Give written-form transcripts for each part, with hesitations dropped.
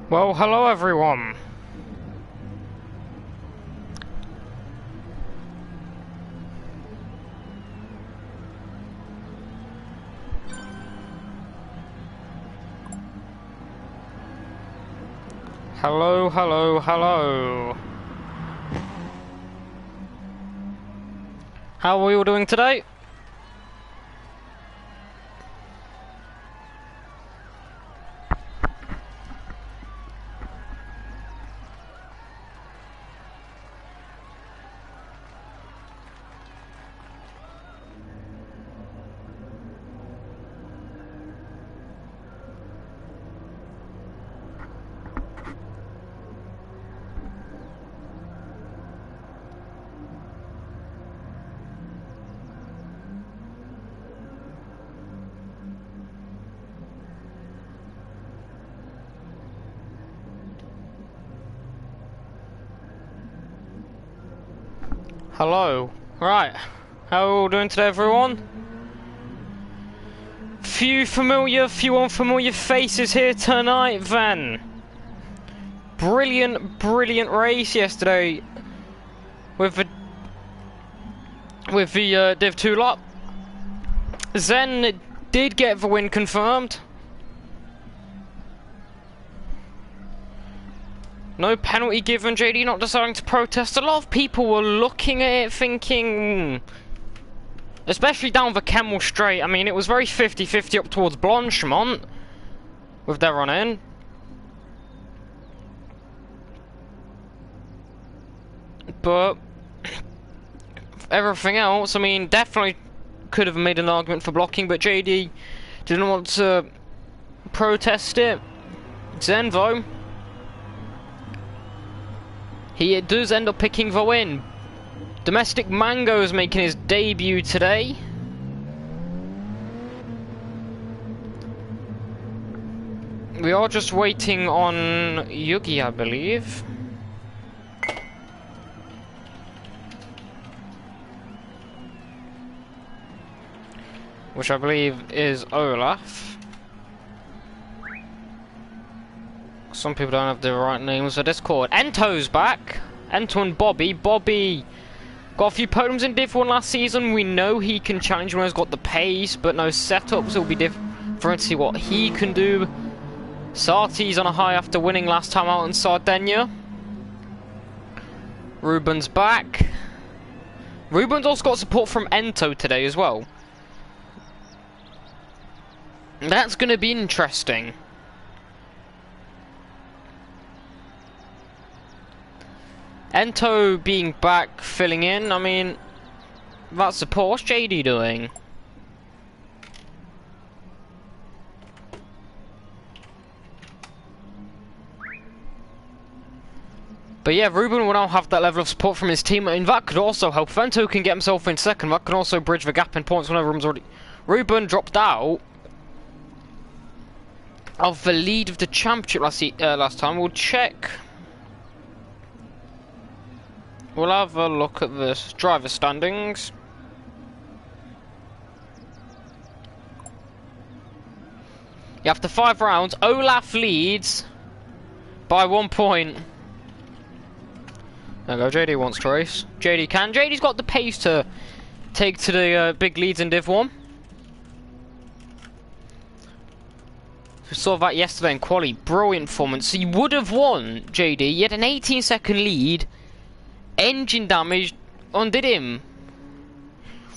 Well, hello everyone. Hello, hello, hello. How are we all doing today? Hello. Right. How are we all doing today, everyone? Few familiar, few unfamiliar faces here tonight, then. Brilliant, brilliant race yesterday with the Div 2 lot. Zen did get the win confirmed. No penalty given, JD not deciding to protest. A lot of people were looking at it thinking, especially down the Kemmel Straight, I mean it was very 50-50 up towards Blanchemont with their run in. But everything else, I mean, definitely could have made an argument for blocking, but JD didn't want to protest it. Zen though, he does end up picking the win. Domestic Mango is making his debut today. We are just waiting on Yugi, I believe. Which I believe is Olaf. Some people don't have the right names for Discord. Ento's back. Ento and Bobby. Bobby got a few podiums in Div 1 last season. We know he can challenge when he's got the pace, but no setups. It'll be different to see what he can do. Sarti's on a high after winning last time out in Sardinia. Ruben's back. Ruben's also got support from Ento today as well. That's going to be interesting. Ento being back, filling in, I mean, that's support. What's JD doing? But yeah, Ruben will now have that level of support from his team, and that could also help. If Ento can get himself in second, that can also bridge the gap in points whenever Ruben's already... Ruben dropped out of the lead of the championship last time. We'll check. We'll have a look at the driver standings. After 5 rounds, Olaf leads by 1 point. There we go, JD wants to race. JD can. JD's got the pace to take to the big leads in Div 1. We saw that yesterday in quali. Brilliant performance. He would have won, JD. He had an 18-second lead. Engine damage undid him.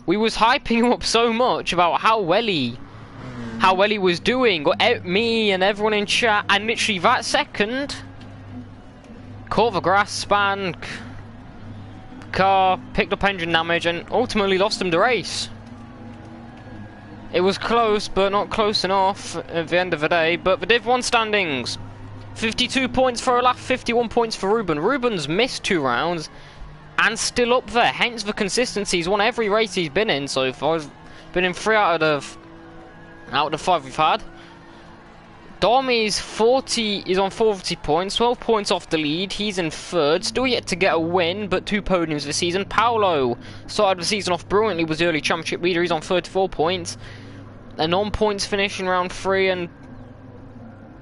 We was hyping him up so much about how well he was doing. Me and everyone in chat, and literally that second, caught the grass, span, car, picked up engine damage, and ultimately lost him the race. It was close, but not close enough at the end of the day. But the Div 1 standings: 52 points for Olaf, 51 points for Ruben. Ruben's missed 2 rounds and still up there, hence the consistency. He's won every race he's been in so far. He's been in 3 out of the 5 we've had. Dom is on 40 points, 12 points off the lead. He's in 3rd, still yet to get a win, but 2 podiums this season. Paolo started the season off brilliantly, was the early championship leader. He's on 34 points. A non-points finish in round 3, and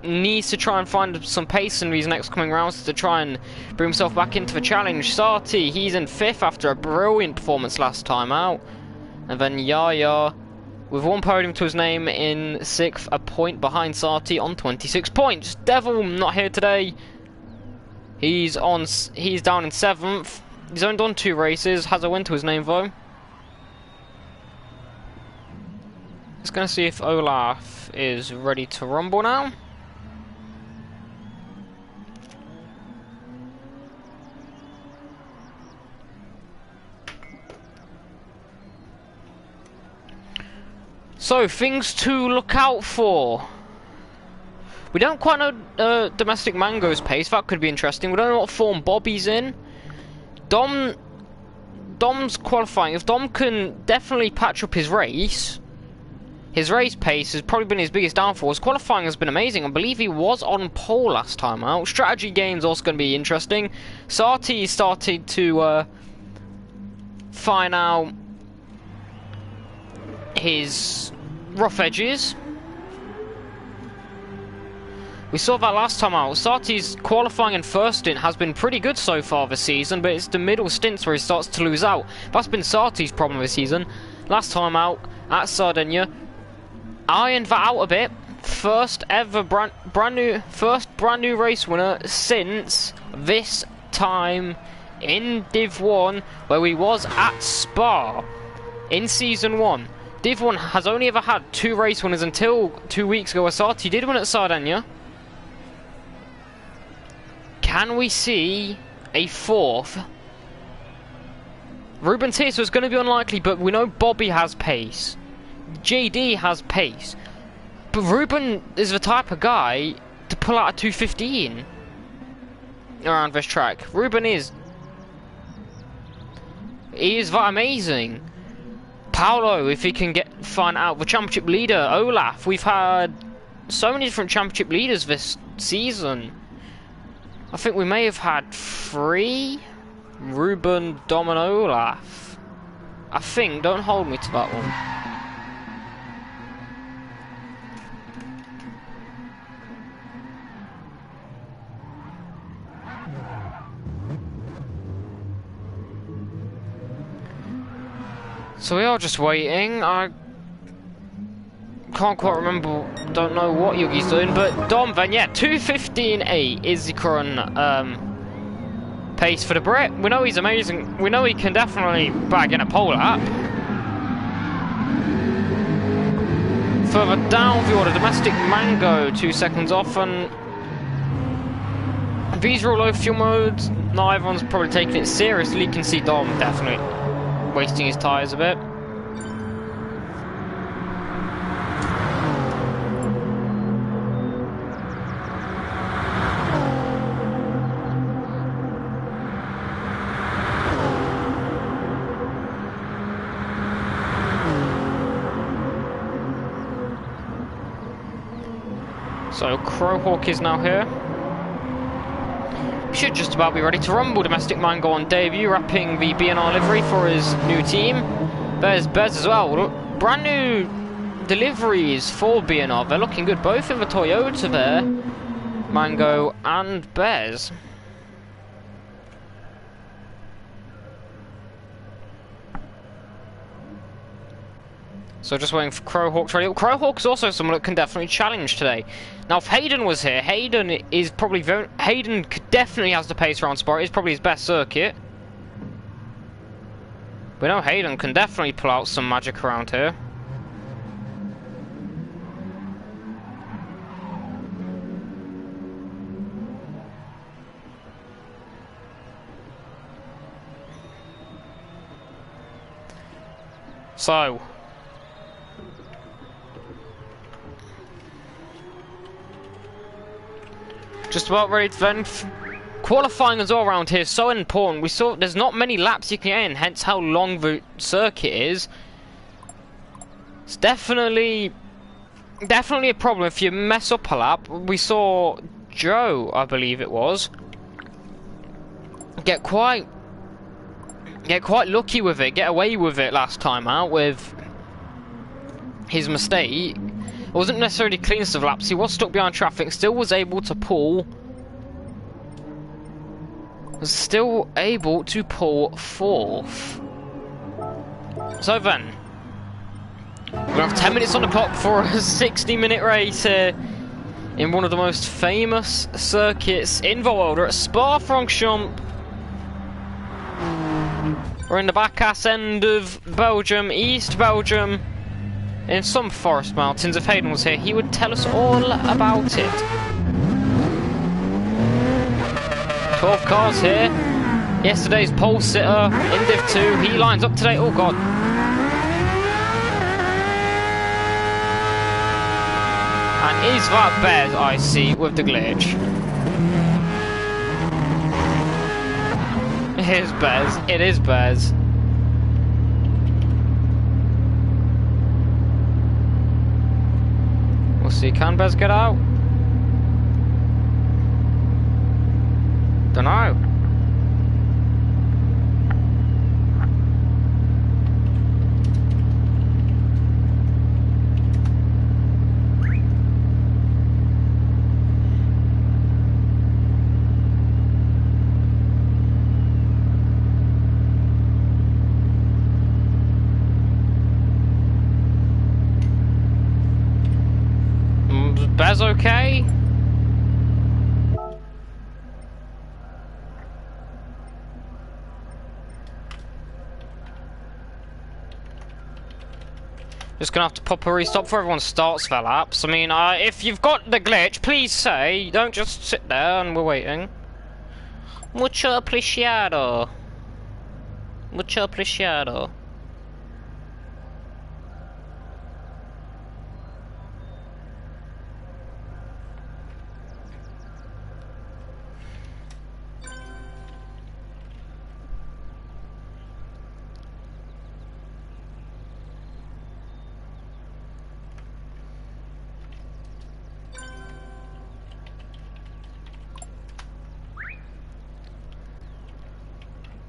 needs to try and find some pace in these next coming rounds to try and bring himself back into the challenge. Sati, he's in 5th after a brilliant performance last time out. And then Yaya, with 1 podium to his name, in 6th, a point behind Sati on 26 points. Devil not here today. He's down in 7th. He's only done 2 races, has a win to his name though. Just gonna see if Olaf is ready to rumble now. So, things to look out for. We don't quite know Domestic Mango's pace. That could be interesting. We don't know what form Bobby's in. Dom's qualifying. If Dom can definitely patch up his race pace has probably been his biggest downfall. His qualifying has been amazing. I believe he was on pole last time out. Strategy game's also going to be interesting. Sati started to find out his rough edges. We saw that last time out. Sati's qualifying and first stint has been pretty good so far this season, but it's the middle stints where he starts to lose out. That's been Sati's problem this season. Last time out at Sardinia, ironed that out a bit. First ever brand new race winner since this time in Div 1, where we was at Spa in Season 1. Div 1 has only ever had 2 race winners until 2 weeks ago. Sati did win at Sardinia. Can we see a 4th? Ruben Tiss was going to be unlikely, but we know Bobby has pace. JD has pace. But Ruben is the type of guy to pull out a 2:15 around this track. Ruben is... he is that amazing. Paolo, if he can find out the championship leader. Olaf, we've had so many different championship leaders this season. I think we may have had 3. Ruben, Dom and Olaf. I think, don't hold me to that one. So we are just waiting. I can't quite remember, don't know what Yugi's doing, but Dom then, yeah, 2:15.8 is the current pace for the Brit. We know he's amazing. We know he can definitely bag in a pole lap. Further down the order, Domestic Mango, 2 seconds off, and these are all low fuel modes. Not everyone's probably taking it seriously. You can see Dom definitely wasting his tyres a bit. So Crowhawk is now here. Should just about be ready to rumble. Domestic Mango on debut, wrapping the B&R livery for his new team. There's Bez as well. Brand new deliveries for B&R. They're looking good, both in the Toyota there. Mango and Bez. So just waiting for Crowhawk to ready. Crowhawk's also someone that can definitely challenge today. Now if Hayden was here, Hayden definitely has the pace around Spa. It's probably his best circuit. We know Hayden can definitely pull out some magic around here. So just about ready to then qualifying as well around here, so important. We saw there's not many laps you can get in, hence how long the circuit is. It's definitely a problem if you mess up a lap. We saw Joe, I believe it was, get quite lucky with it, get away with it last time out with his mistake. It wasn't necessarily the cleanest of laps. He was stuck behind traffic, still was able to pull. Was still able to pull fourth. So then, we're gonna have 10 minutes on the clock for a 60-minute race here in one of the most famous circuits in the world. We're at Spa-Francochamps. We're in the back ass end of Belgium, East Belgium, in some forest mountains. If Hayden was here, he would tell us all about it. 12 cars here. Yesterday's pole sitter in Div 2. He lines up today. Oh god. And is that Bez I see with the glitch? It is Bez. It is Bez. We'll see. Can Bez get out? Dunno. Bez okay? Just gonna have to pop a restop before everyone starts their laps. I mean, if you've got the glitch, please say. Don't just sit there and we're waiting. Mucho apreciado. Mucho apreciado.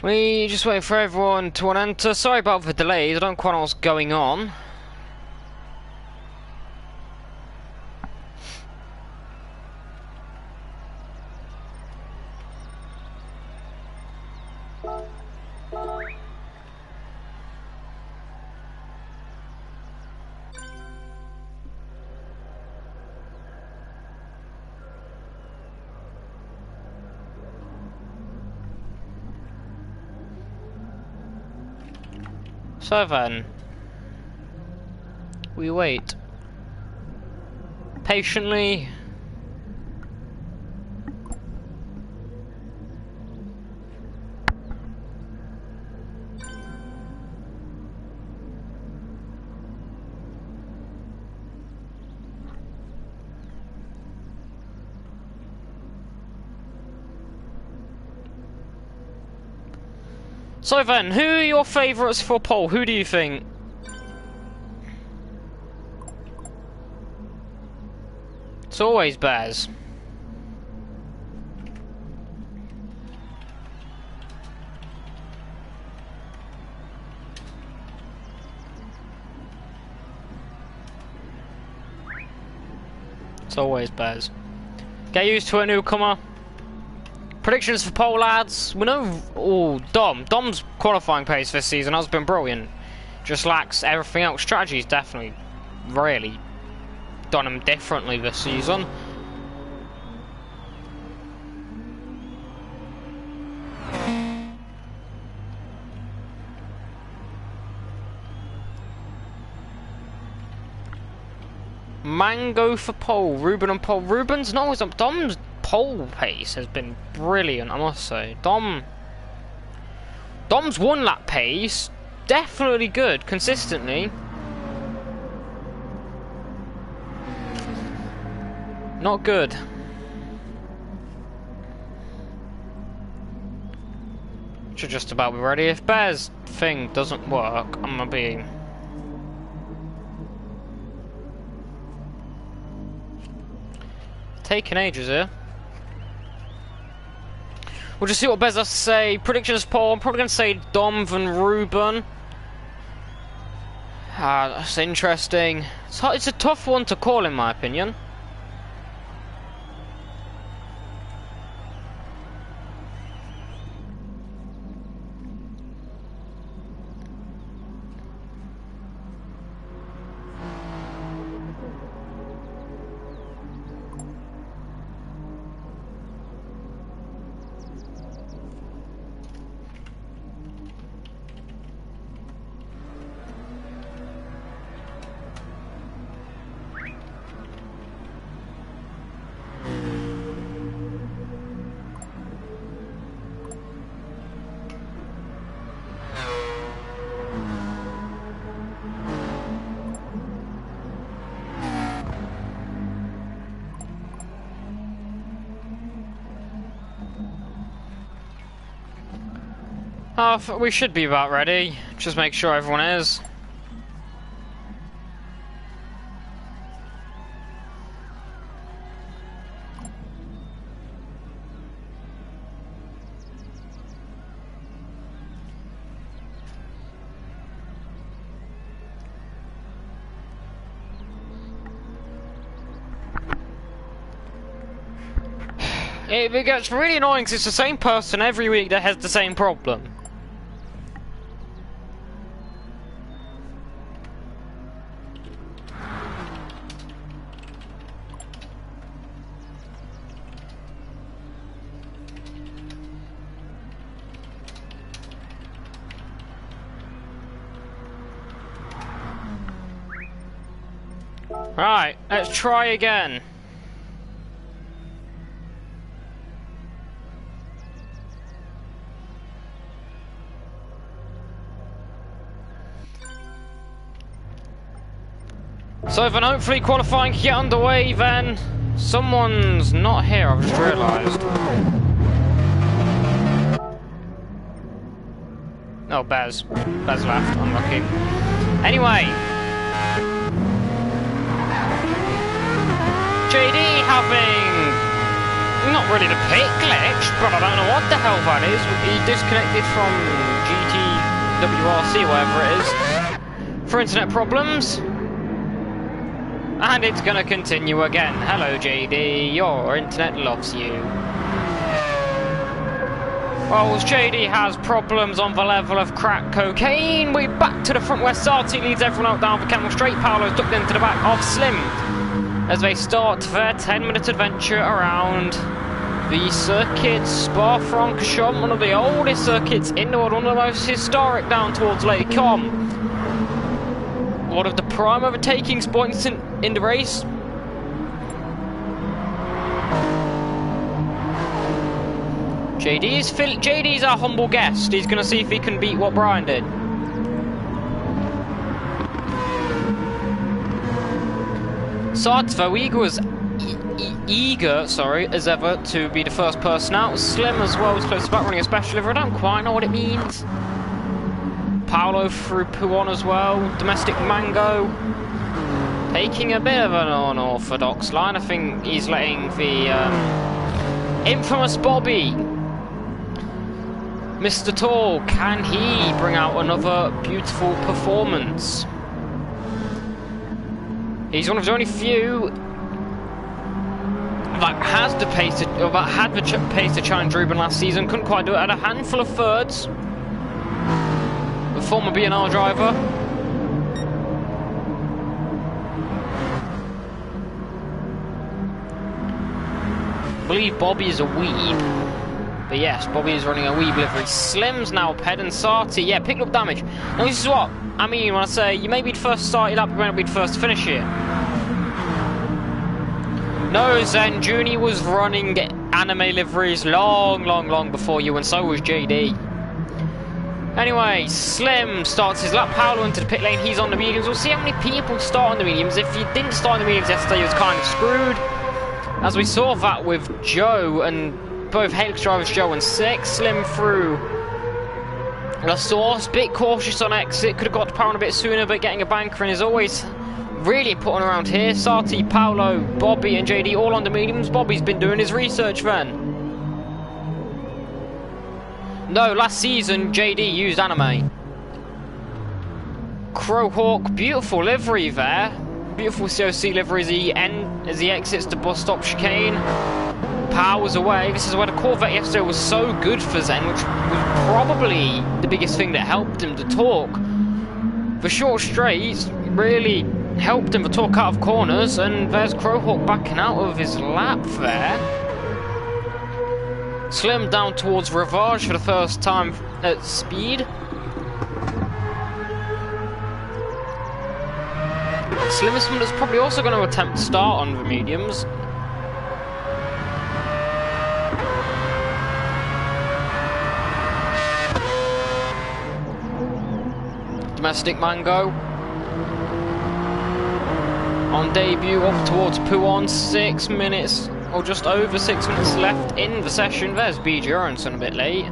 We just wait for everyone to enter. Sorry about the delays, I don't quite know what's going on. So then, we wait patiently. So then, who are your favourites for pole? Who do you think? It's always Baz. It's always Baz. Get used to it, newcomer. Predictions for pole, lads. We know. Oh, Dom's qualifying pace this season has been brilliant. Just lacks everything else. Strategy's definitely really done him differently this season. Mango for pole. Ruben and pole. Ruben's not always up. Dom's pole pace has been brilliant, I must say. Dom's one lap pace, definitely good, consistently. Not good. Should just about be ready. If Bear's thing doesn't work, I'm gonna be... taking ages here. We'll just see what Bez has to say. Predictions poll. I'm probably going to say Dom and Ruben. Ah, that's interesting. It's a tough one to call, in my opinion. We should be about ready. Just make sure everyone is. It gets really annoying because it's the same person every week that has the same problem. Right, let's try again. So then hopefully qualifying can get underway then. Someone's not here, I've just realised. Oh, Bez. Bez left, unlucky. Anyway. JD having not really the pit glitch, but I don't know what the hell that is. He disconnected from GTWRC, whatever it is, for internet problems. And it's gonna continue again. Hello JD, your internet loves you. Well, as JD has problems on the level of crack cocaine, we're back to the front where Sarti leads everyone out down the Camel Straight. Paolo's ducked into the back of Slim as they start their 10-minute adventure around the circuit Spa-Francochamps, one of the oldest circuits in the world, one of the most historic down towards Lake Com. One of the prime overtaking points in the race. JD's our humble guest. He's going to see if he can beat what Brian did. Sartvo Eager was eager, as ever, to be the first person out. Slim as well was close to back running a special livery. I don't quite know what it means. Paolo through Puon as well. Domestic Mango taking a bit of an unorthodox line. I think he's letting the infamous Bobby, Mr. Tall, can he bring out another beautiful performance? He's one of the only few that has the pace that had the pace to challenge Ruben last season. Couldn't quite do it. Had a handful of thirds. The former B&R driver. I believe Bobby is a weeb. But yes, Bobby is running a weeb livery. Slim's now Ped and Sarti. Yeah, picked up damage. Now this is what I mean when I say you may be the first to start it up, you may not be the first to finish it. No, Zen Juni was running anime liveries long before you, and so was JD. Anyway, Slim starts his lap. Paolo into the pit lane. He's on the mediums. We'll see how many people start on the mediums. If you didn't start on the mediums yesterday, you was kind of screwed. As we saw that with Joe and both Helix drivers, Joe and Six. Slim through the source. Bit cautious on exit. Could have got to Paolo a bit sooner, but getting a banker in is always really important around here. Sarti, Paolo, Bobby and JD all on the mediums. Bobby's been doing his research then. No, last season JD used anime. Crowhawk, beautiful livery there. Beautiful COC livery as he exits the bus stop chicane. Powers away. This is where the Corvette yesterday was so good for Zen, which was probably the biggest thing that helped him to torque. The short straights really helped him to torque out of corners, and there's Crowhawk backing out of his lap there. Slim down towards Rivage for the first time at speed. Slimmerson is probably also going to attempt to start on the mediums. Domestic Mango on debut up towards Puon. 6 minutes or just over 6 minutes left in the session. There's BJ Aronson a bit late.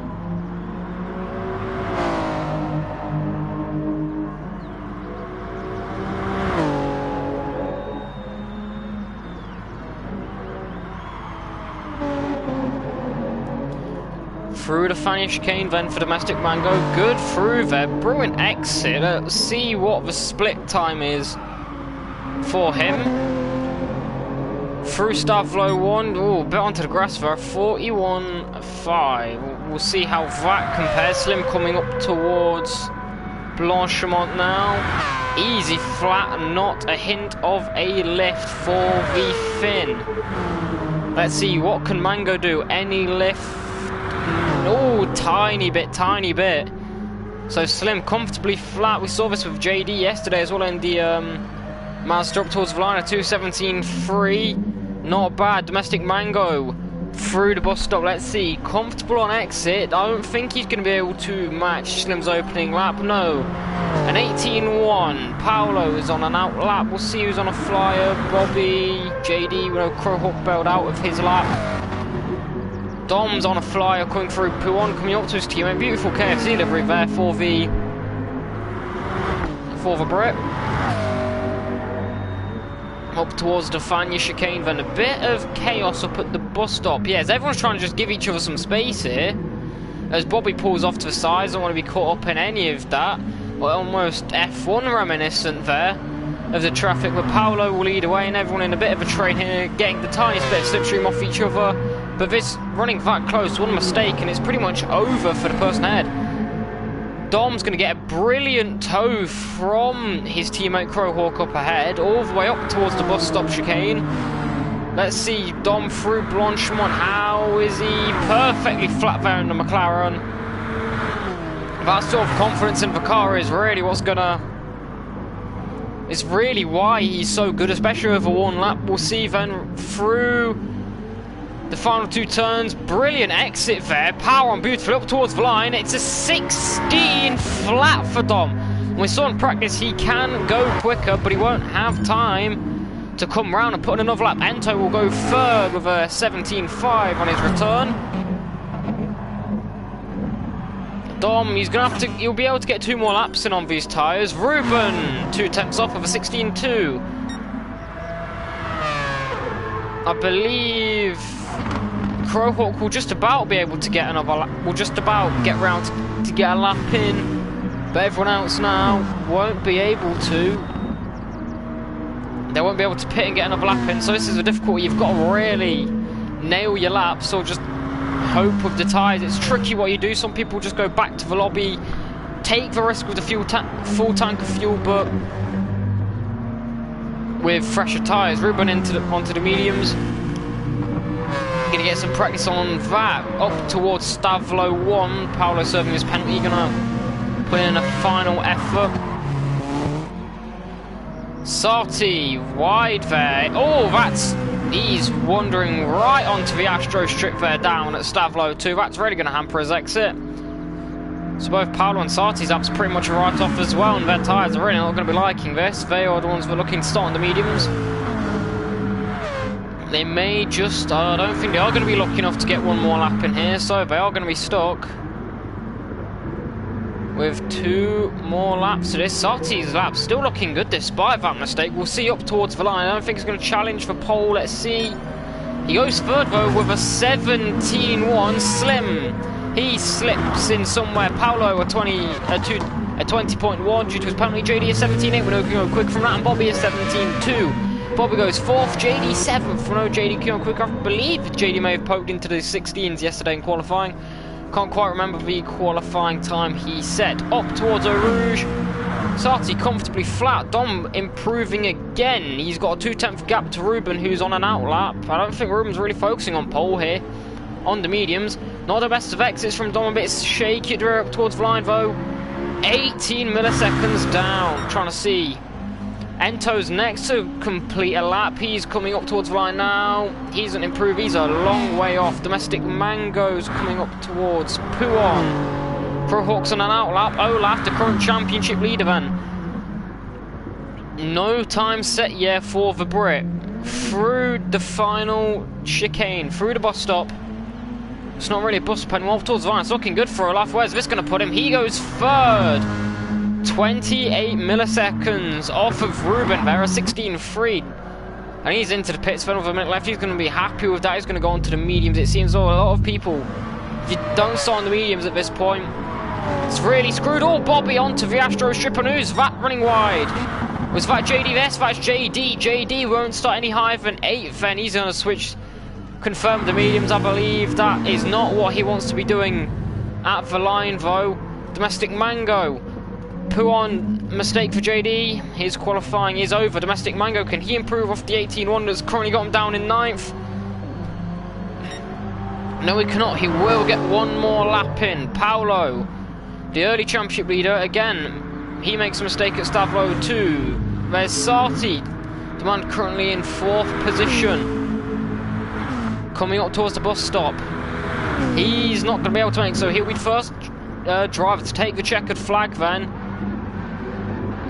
Through the Fania chicane, then for Domestic Mango. Good through there. Bruin exit. Let's see what the split time is for him. Through Stavlo 1. Oh, a bit onto the grass there. 41.5. We'll see how that compares. Slim coming up towards Blanchemont now. Easy flat, not a hint of a lift for the Finn. Let's see, what can Mango do? Any lift? Oh, tiny bit. So Slim comfortably flat. We saw this with JD yesterday as well in the Mazda up towards the line at 2:17.3. Not bad. Domestic Mango through the bus stop. Let's see. Comfortable on exit. I don't think he's going to be able to match Slim's opening lap. No. An 18.1. Paolo is on an out lap. We'll see who's on a flyer. Bobby, JD, you know, Crowhawk bailed out of his lap. Dom's on a flyer coming through Puon, coming up to his teammate. Beautiful KFC livery there for the Brit. Up towards the Fania chicane, then a bit of chaos up at the bus stop. Yes, everyone's trying to just give each other some space here. As Bobby pulls off to the side, don't want to be caught up in any of that. Well, almost F1 reminiscent there of the traffic, but Paolo will lead away and everyone in a bit of a train here, getting the tiniest bit of slipstream off each other. But this running that close, one mistake and it's pretty much over for the person ahead. Dom's going to get a brilliant tow from his teammate Crowhawk up ahead, all the way up towards the bus stop chicane. Let's see, Dom through Blanchemont. How is he? Perfectly flat there in the McLaren. That sort of confidence in the car is really what's gonna... It's really why he's so good, especially over one lap. We'll see then through the final two turns. Brilliant exit there. Power on beautifully up towards the line. It's a 16 flat for Dom. We saw in practice he can go quicker, but he won't have time to come round and put in another lap. Ento will go third with a 17.5 on his return. Dom, he'll be able to get 2 more laps in on these tyres. Ruben, 2 tenths off of a 16.2. I believe Crowhawk will just about be able to get another lap. Will just about get round to get a lap in. But everyone else now won't be able to. They won't be able to pit and get another lap in. So this is a difficulty. You've got to really nail your laps or just hope with the tyres. It's tricky what you do. Some people just go back to the lobby, take the risk with the full tank of fuel, but with fresher tyres. Ruben onto the mediums. Gonna get some practice on that. Up towards Stavlo 1. Paolo serving his penalty. Gonna put in a final effort. Sarti wide there. Oh, he's wandering right onto the Astro strip there down at Stavlo 2. That's really going to hamper his exit. So both Paolo and Sarti's laps pretty much a write-off as well, and their tyres are really not going to be liking this. They are the ones that are looking to start on the mediums. They may just, I don't think they are going to be lucky enough to get one more lap in here, so they are going to be stuck with 2 more laps to this. Sarti's lap still looking good despite that mistake. We'll see up towards the line. I don't think he's going to challenge for pole. Let's see. He goes third though with a 17.1. Slim, he slips in somewhere. Paolo a a 20.1 due to his penalty. JD is 17.8 with no can go quick from that, and Bobby is 17.2. Bobby goes 4th, JD 7th for no JD can go quick. I believe JD may have poked into the 16s yesterday in qualifying. Can't quite remember the qualifying time he set. Up towards Eau Rouge. Sarti comfortably flat. Dom improving again. He's got a 2/10 gap to Ruben, who's on an outlap. I don't think Ruben's really focusing on pole here. On the mediums. Not the best of exits from Dom. A bit shaky up towards Vline though. 18 milliseconds down. Trying to see. Ento's next to complete a lap. He's coming up towards Vline now. He doesn't improve. He's a long way off. Domestic Mango's coming up towards Pouon. Crowhawk's on an outlap. Olaf, the current championship leader then. No time set yet for the Brit. Through the final chicane. Through the bus stop. It's not really a bus pen. Well, towards Vine. It's looking good for Olaf. Where's this going to put him? He goes 3rd. 28 milliseconds off of Ruben there. A 16.3. And he's into the pits. With a minute left. He's going to be happy with that. He's going to go on to the mediums. It seems a lot of people, if you don't start on the mediums at this point, it's really screwed. Oh, Bobby onto the Astro stripper news. That running wide. Was that JD? Yes, that's JD. JD won't start any higher than 8th. Then he's going to switch, confirm the mediums. I believe that is not what he wants to be doing at the line, though. Domestic Mango. Pouon, mistake for JD. His qualifying is over. Domestic Mango, can he improve off the 18.1 that's currently got him down in 9th? No, he cannot. He will get one more lap in. Paolo, the early championship leader, again, he makes a mistake at Stavro too. There's Sarti, the man currently in 4th position. Coming up towards the bus stop. He's not going to be able to make, so he'll be the first driver to take the checkered flag then.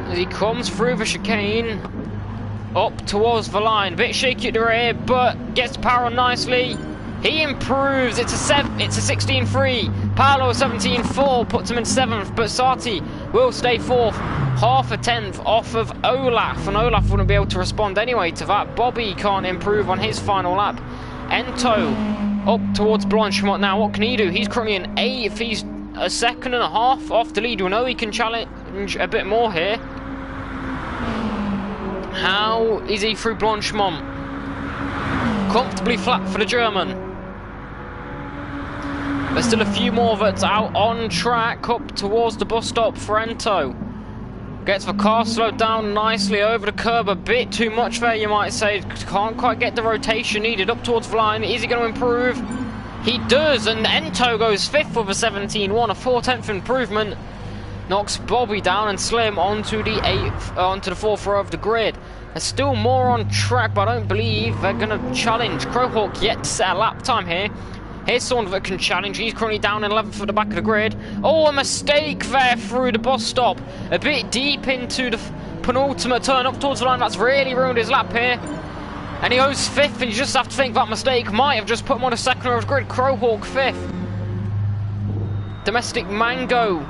As he comes through the chicane, up towards the line. A bit shaky at the rear, but gets power on nicely. He improves. It's a 16.3. Paolo 17.4 puts him in 7th, but Sarti will stay 4th. Half a 10th off of Olaf, and Olaf wouldn't be able to respond anyway to that. Bobby can't improve on his final lap. Ento up towards Blanchemont now. What can he do? He's currently in 8th. He's a 2.5 off the lead. We know he can challenge a bit more here. How is he through Blanchemont? Comfortably flat for the German. There's still a few more that's out on track up towards the bus stop for Ento. Gets the car slowed down nicely over the curb. A bit too much there, you might say. Can't quite get the rotation needed up towards the line. Is he going to improve? He does, and Ento goes 5th with a 17.1, a 4/10 improvement. Knocks Bobby down and Slim onto the 4th row of the grid. There's still more on track, but I don't believe they're going to challenge. Crowhawk yet to set a lap time here. Here's someone that can challenge. He's currently down in 11th for the back of the grid. Oh, a mistake there through the bus stop. A bit deep into the penultimate turn up towards the line. That's really ruined his lap here. And he goes 5th, and you just have to think that mistake might have just put him on a 2nd row of the grid. Crowhawk 5th. Domestic Mango.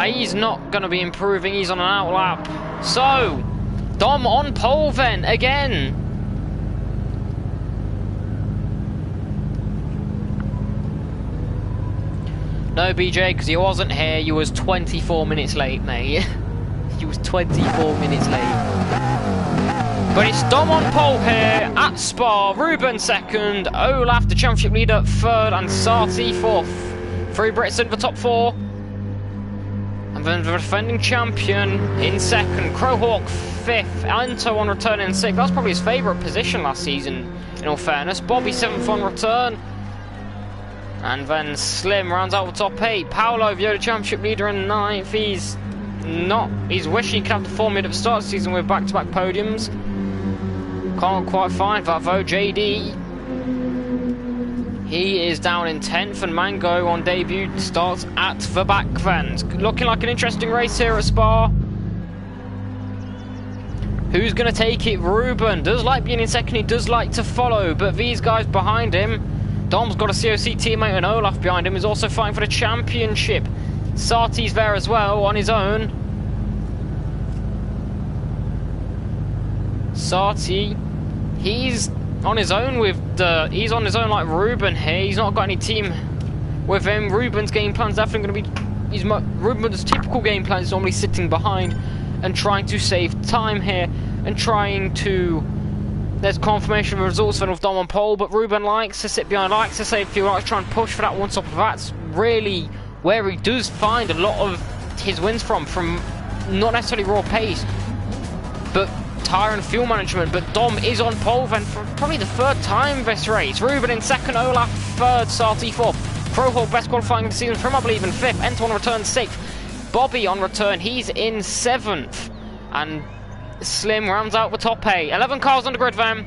He's not going to be improving. He's on an outlap. So, Dom on pole then, again. No, BJ, because he wasn't here. You was 24 minutes late, mate. You was 24 minutes late. But it's Dom on pole here at Spa. Ruben 2nd. Olaf, the championship leader, 3rd. And Sarti 4th. 3 Brits in the top 4. And then the defending champion in 2nd. Crowhawk 5th. Ento on return in 6th. That's probably his favourite position last season, in all fairness. Bobby 7th on return. And then Slim rounds out the top 8. Paolo, the championship leader, in 9th. He's wishing he could have the form at the start of the season with back-to-back podiums. Can't quite find that though. JD, he is down in 10th, and Mango on debut starts at the back then. Looking like an interesting race here at Spa. Who's going to take it? Ruben does like being in 2nd, he does like to follow, but these guys behind him, Dom's got a COC teammate, and Olaf behind him is also fighting for the championship. Sarti's there as well on his own. Sarti, he's on his own he's on his own like Ruben here. He's not got any team with him. Ruben's game plan's definitely going to be, Ruben's typical game plan is normally sitting behind and trying to save time here and trying to. There's confirmation of results then with Dom on pole, but Ruben likes to sit behind, likes to save fuel, likes to try and push for that one stop. That's really where he does find a lot of his wins from not necessarily raw pace, but tyre and fuel management. But Dom is on pole then for probably the third time this race. Ruben in second, Olaf third, Sarti fourth. Crowhawk best qualifying of the season from I believe in fifth. Ento on return sixth. Bobby on return, he's in seventh. And Slim rounds out the top 8. 11 cars on the grid then.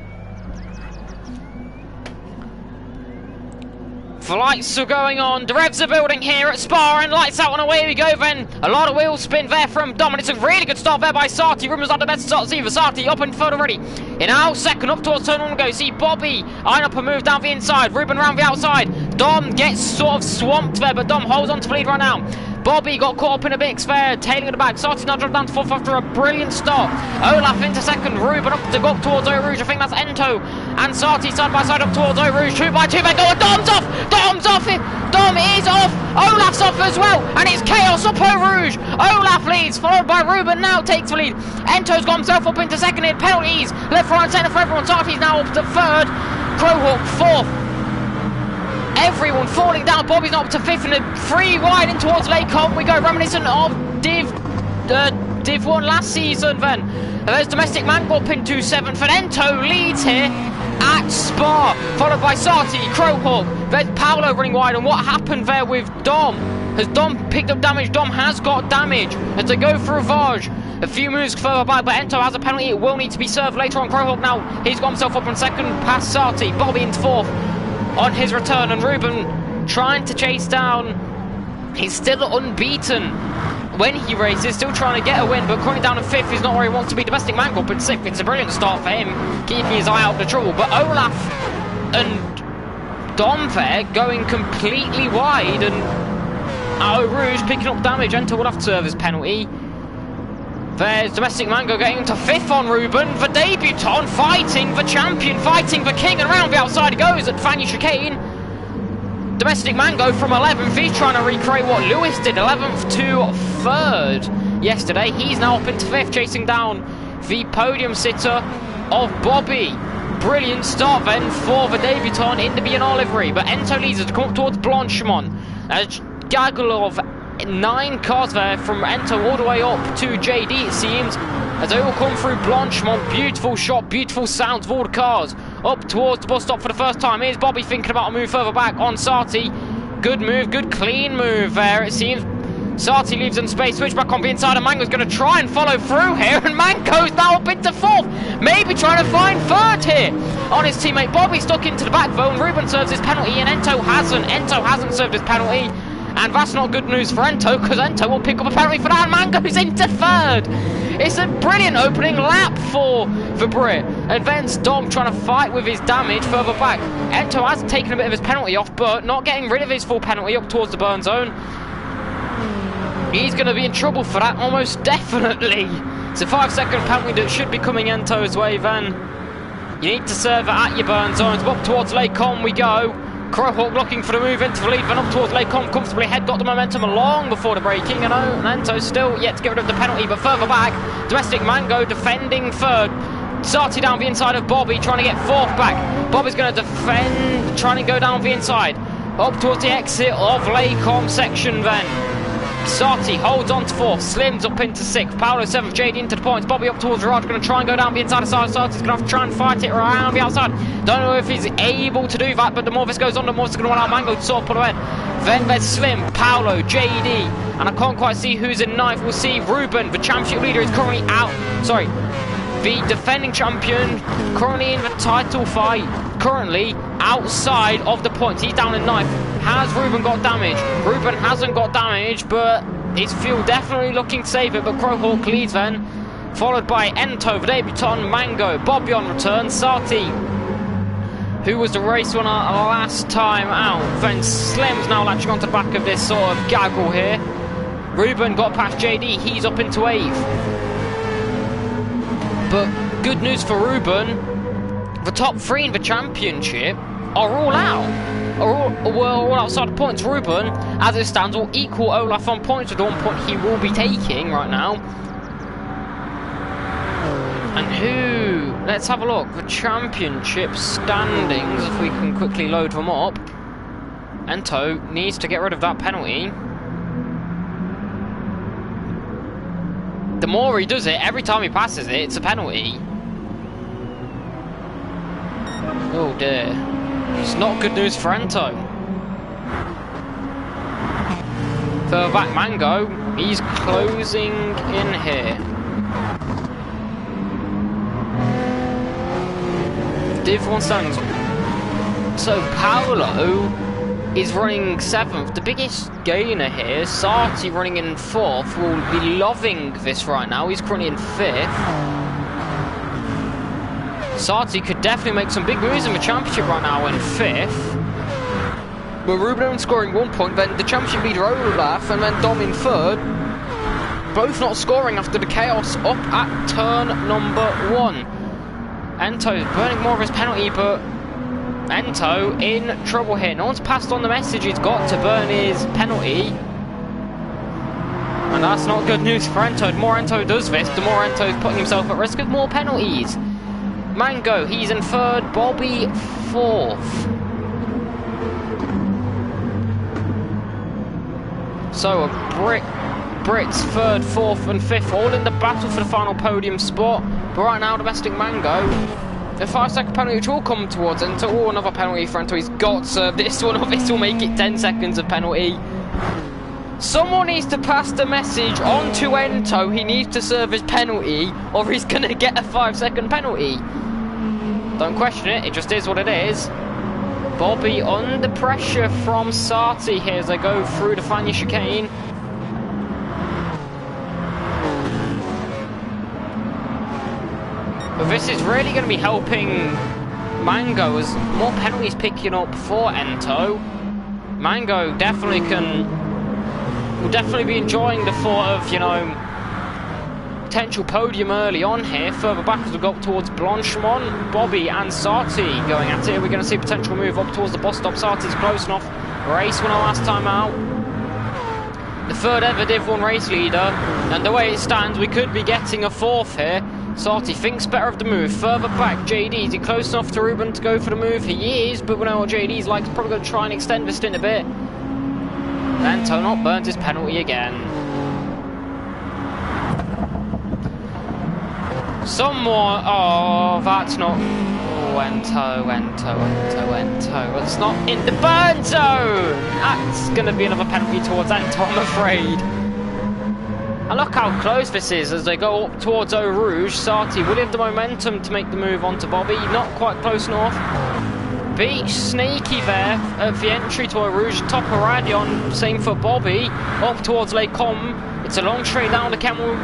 The lights are going on, the revs are building here at Spa, and lights out and away we go then. A lot of wheel spin there from Dom, and it's a really good start there by Sarti. Ruben's not the best start either. Sarti up in third already. In our second, up towards turn 1 go. See Bobby eyeing up a move down the inside. Ruben round the outside. Dom gets sort of swamped there, but Dom holds on to the lead right now. Bobby got caught up in a mix there, tailing at the back. Sarti's now dropped down to fourth after a brilliant start. Olaf into second, Ruben up to go up towards Eau Rouge. I think that's Ento and Sarti side by side up towards Eau Rouge. 2 by 2 they go, and Dom's off! Dom's off! Dom is off! Olaf's off as well, and it's chaos up Eau Rouge. Olaf leads, followed by Ruben now takes the lead. Ento's got himself up into second here, penalties. Left, right, centre for everyone. Sarti's now up to third. Crowhawk fourth. Everyone falling down. Bobby's not up to fifth, and a 3 wide in towards Lacombe. We go reminiscent of Div 1 last season then. And there's Domestic Man got up into 7th, and Ento leads here at Spa, followed by Sarti, Crowhawk. There's Paolo running wide, and what happened there with Dom? Has Dom picked up damage? Dom has got damage as they go through Ravage. A few moves further back, but Ento has a penalty. It will need to be served later on. Crowhawk now, he's got himself up on second, past Sarti. Bobby in fourth on his return, and Ruben trying to chase down. He's still unbeaten when he races, still trying to get a win, but currently down in fifth is not where he wants to be. Domestic Man up in sixth. It's a brilliant start for him, keeping his eye out of the trouble. But Olaf and Dom there going completely wide, and Eau Rouge picking up damage. Ento will have to serve his penalty. There's Domestic Mango getting into fifth on Ruben, the debutant, fighting the champion, fighting the king, and around the outside goes at Fanny Chicane. Domestic Mango from 11th, he's trying to recreate what Lewis did, 11th to 3rd yesterday. He's now up into 5th, chasing down the podium sitter of Bobby. Brilliant start then for the debutant in the B&R livery, but Ento leads us to come up towards Blanchemont. A gaggle of 9 cars there from Ento all the way up to JD, it seems, as they all come through Blanchemont. Beautiful shot, beautiful sounds of all the cars up towards the bus stop for the first time. Here's Bobby thinking about a move further back on Sarti. Good move, good clean move there, it seems. Sarti leaves in space, switch back on the inside, and Mango's going to try and follow through here, and Mango's now up into 4th, maybe trying to find 3rd here on his teammate Bobby, stuck into the back though, and Ruben serves his penalty, and Ento hasn't served his penalty. And that's not good news for Ento, because Ento will pick up a penalty for that, and Mango's into 3rd. It's a brilliant opening lap for the Brit. And then Dom trying to fight with his damage further back. Ento has taken a bit of his penalty off, but not getting rid of his full penalty up towards the burn zone. He's going to be in trouble for that, almost definitely. It's a 5-second penalty that should be coming Ento's way then. You need to serve it at your burn zones. Up towards Lacombe we go. Crowhawk looking for the move into the lead, then up towards Lacombe comfortably ahead, got the momentum long before the braking, and Ento still yet to get rid of the penalty, but further back, Domestic Mango defending 3rd. Sarti down the inside of Bobby, trying to get 4th back. Bobby's going to defend, trying to go down the inside. Up towards the exit of Lacombe section then. Sarti holds on to 4th, Slim's up into 6th, Paolo 7th, JD into the points, Bobby up towards Raj, going to try and go down the inside of Sarti's going to have to try and fight it around the outside. Don't know if he's able to do that, but the more this goes on, the more it's going to allow Mango to sort of pull ahead. Then there's Slim, Paolo, JD, and I can't quite see who's in 9th. We'll see Ruben, the championship leader, is currently out. Sorry, the defending champion, currently in the title fight, currently outside of the points. He's down in 9th. Has Ruben got damage? Ruben hasn't got damage, but his fuel definitely looking to save it. But Crowhawk leads then, followed by Ento, the debutant, Mango, Bobby on return, Sarti, who was the race winner last time out. Then Slim's now latching onto the back of this sort of gaggle here. Ruben got past JD, he's up into 8th. But good news for Ruben, the top 3 in the championship are all out. we're all outside the points. Ruben, as it stands, will equal Olaf on points with the 1 point he will be taking right now. And who? Let's have a look. The championship standings, if we can quickly load them up. Ento needs to get rid of that penalty. The more he does it, every time he passes it, it's a penalty. Oh dear. It's not good news for Ento. Further back, Mango. He's closing in here. Div 1 standings. So Paolo is running 7th. The biggest gainer here, Sarti running in 4th, will be loving this right now. He's currently in 5th. Sarti could definitely make some big moves in the championship right now in 5th. But Ruben scoring 1 point, then the championship leader Olaf, and then Dom in 3rd. Both not scoring after the chaos up at turn number 1. Ento burning more of his penalty, but Ento in trouble here. No one's passed on the message he's got to burn his penalty. And that's not good news for Ento. The more Ento does this, the more Ento's putting himself at risk of more penalties. Mango, he's in 3rd, Bobby 4th. So Brits 3rd, 4th and 5th, all in the battle for the final podium spot. But right now, Domestic Mango, the 5-second penalty which will come towards Ento. Oh, another penalty for Ento. He's got to serve this one, or this will make it 10 seconds of penalty. Someone needs to pass the message on to Ento. He needs to serve his penalty, or he's going to get a 5-second penalty. Don't question it, it just is what it is. Bobby under pressure from Sarti here as they go through the final chicane. But this is really going to be helping Mango as more penalties picking up for Ento. Mango definitely will definitely be enjoying the thought of, you know, potential podium early on here. Further back as we go up towards Blanchemont, Bobby and Sarti going at it. We're going to see a potential move up towards the bus stop. Sarti's close enough. Race winner last time out. The 3rd ever Div 1 race leader. And the way it stands, we could be getting a 4th here. Sarti thinks better of the move. Further back, JD, is he close enough to Ruben to go for the move? He is, but we know what JD's like. He's probably going to try and extend this stint a bit. Ento not burns his penalty again. Some more. Oh, that's not. Oh, Ento. It's not in the burn zone. That's going to be another penalty towards Ento, I'm afraid. And look how close this is as they go up towards Eau Rouge. Sarti will have the momentum to make the move onto Bobby. Not quite close enough. Beach snaky there at the entry to Eau Rouge. Top of Radion. Same for Bobby. Up towards Les Combes. It's a long straight down the Camel.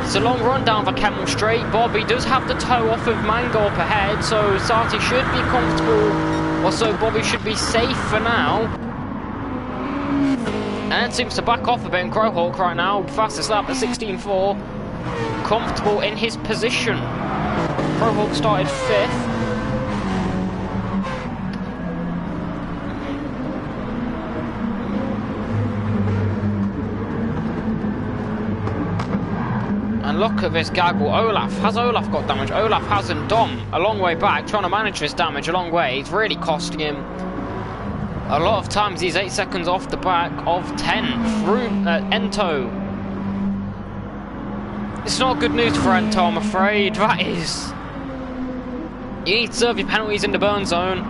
It's a long run down the Camel Straight. Bobby does have the toe off of Mango up ahead, so Sarti should be comfortable. Also, Bobby should be safe for now. And seems to back off a bit in Crowhawk right now. Fastest lap at 16.4. Comfortable in his position. Crowhawk started 5th. And look at this gaggle. Olaf. Has Olaf got damage? Olaf hasn't. Dom, a long way back, trying to manage this damage a long way. It's really costing him. A lot of times he's 8 seconds off the back of 10th. Through Ento. It's not good news for Ento, I'm afraid. That is. You need to serve your penalties in the burn zone.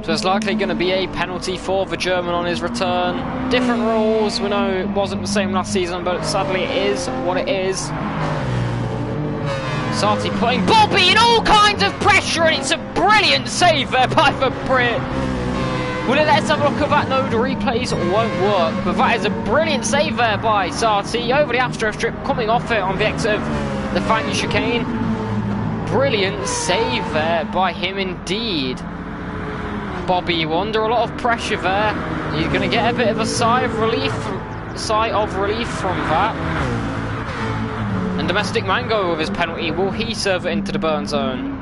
So it's likely going to be a penalty for the German on his return. Different rules. We know it wasn't the same last season, but sadly it is what it is. Sarti putting Bobby in all kinds of pressure, and it's a brilliant save there by the Brit. Well, let's have a look at that. No, the replays won't work, but that is a brilliant save there by Sarti over the Astro strip, coming off it on the exit of the final chicane. Brilliant save there by him indeed. Bobby under a lot of pressure there. He's going to get a bit of a sigh of relief from that. And Domestic Mango with his penalty. Will he serve it into the burn zone?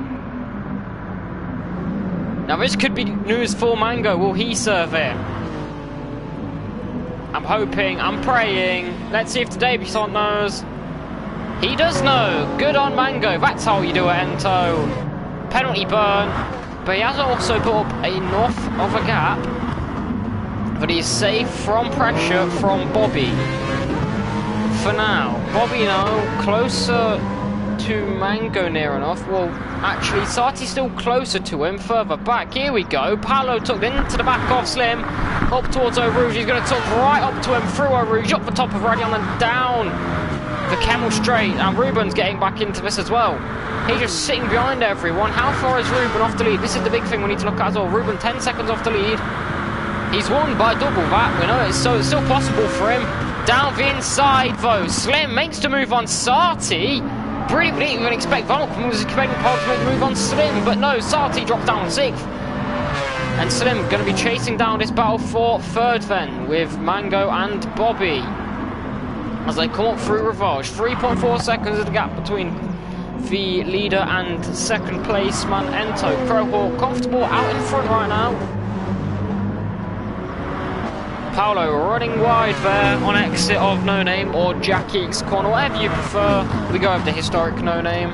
Now this could be news for Mango. Will he serve it? I'm hoping, I'm praying. Let's see if the debutant knows. He does know. Good on Mango. That's how you do it, Ento. Penalty burn. But he has also put up enough of a gap that he is safe from pressure from Bobby. For now. Bobby now closer to Mango near enough. Well, actually, Sati's still closer to him, further back. Here we go. Paolo tucked into the back of Slim. Up towards O'Rouge. He's going to tuck right up to him through O'Rouge. Up the top of Radion and down the Camel Straight. And Ruben's getting back into this as well. He's just sitting behind everyone. How far is Ruben off the lead? This is the big thing we need to look at as well. Ruben 10 seconds off the lead. He's won by double that. We know it, so it's still possible for him. Down the inside though. Slim makes the move on Sati. Brilliant, we didn't even expect Volk. Was expecting Paul to make the move on Slim, but no, Sati dropped down 6th. And Slim going to be chasing down this battle for 3rd then, with Mango and Bobby. As they come up through Revanche. 3.4 seconds is the gap between the leader and 2nd place man Ento. Crowhawk comfortable out in front right now. Paolo running wide there on exit of No Name or Jackie's corner, whatever you prefer. We go over the historic No Name.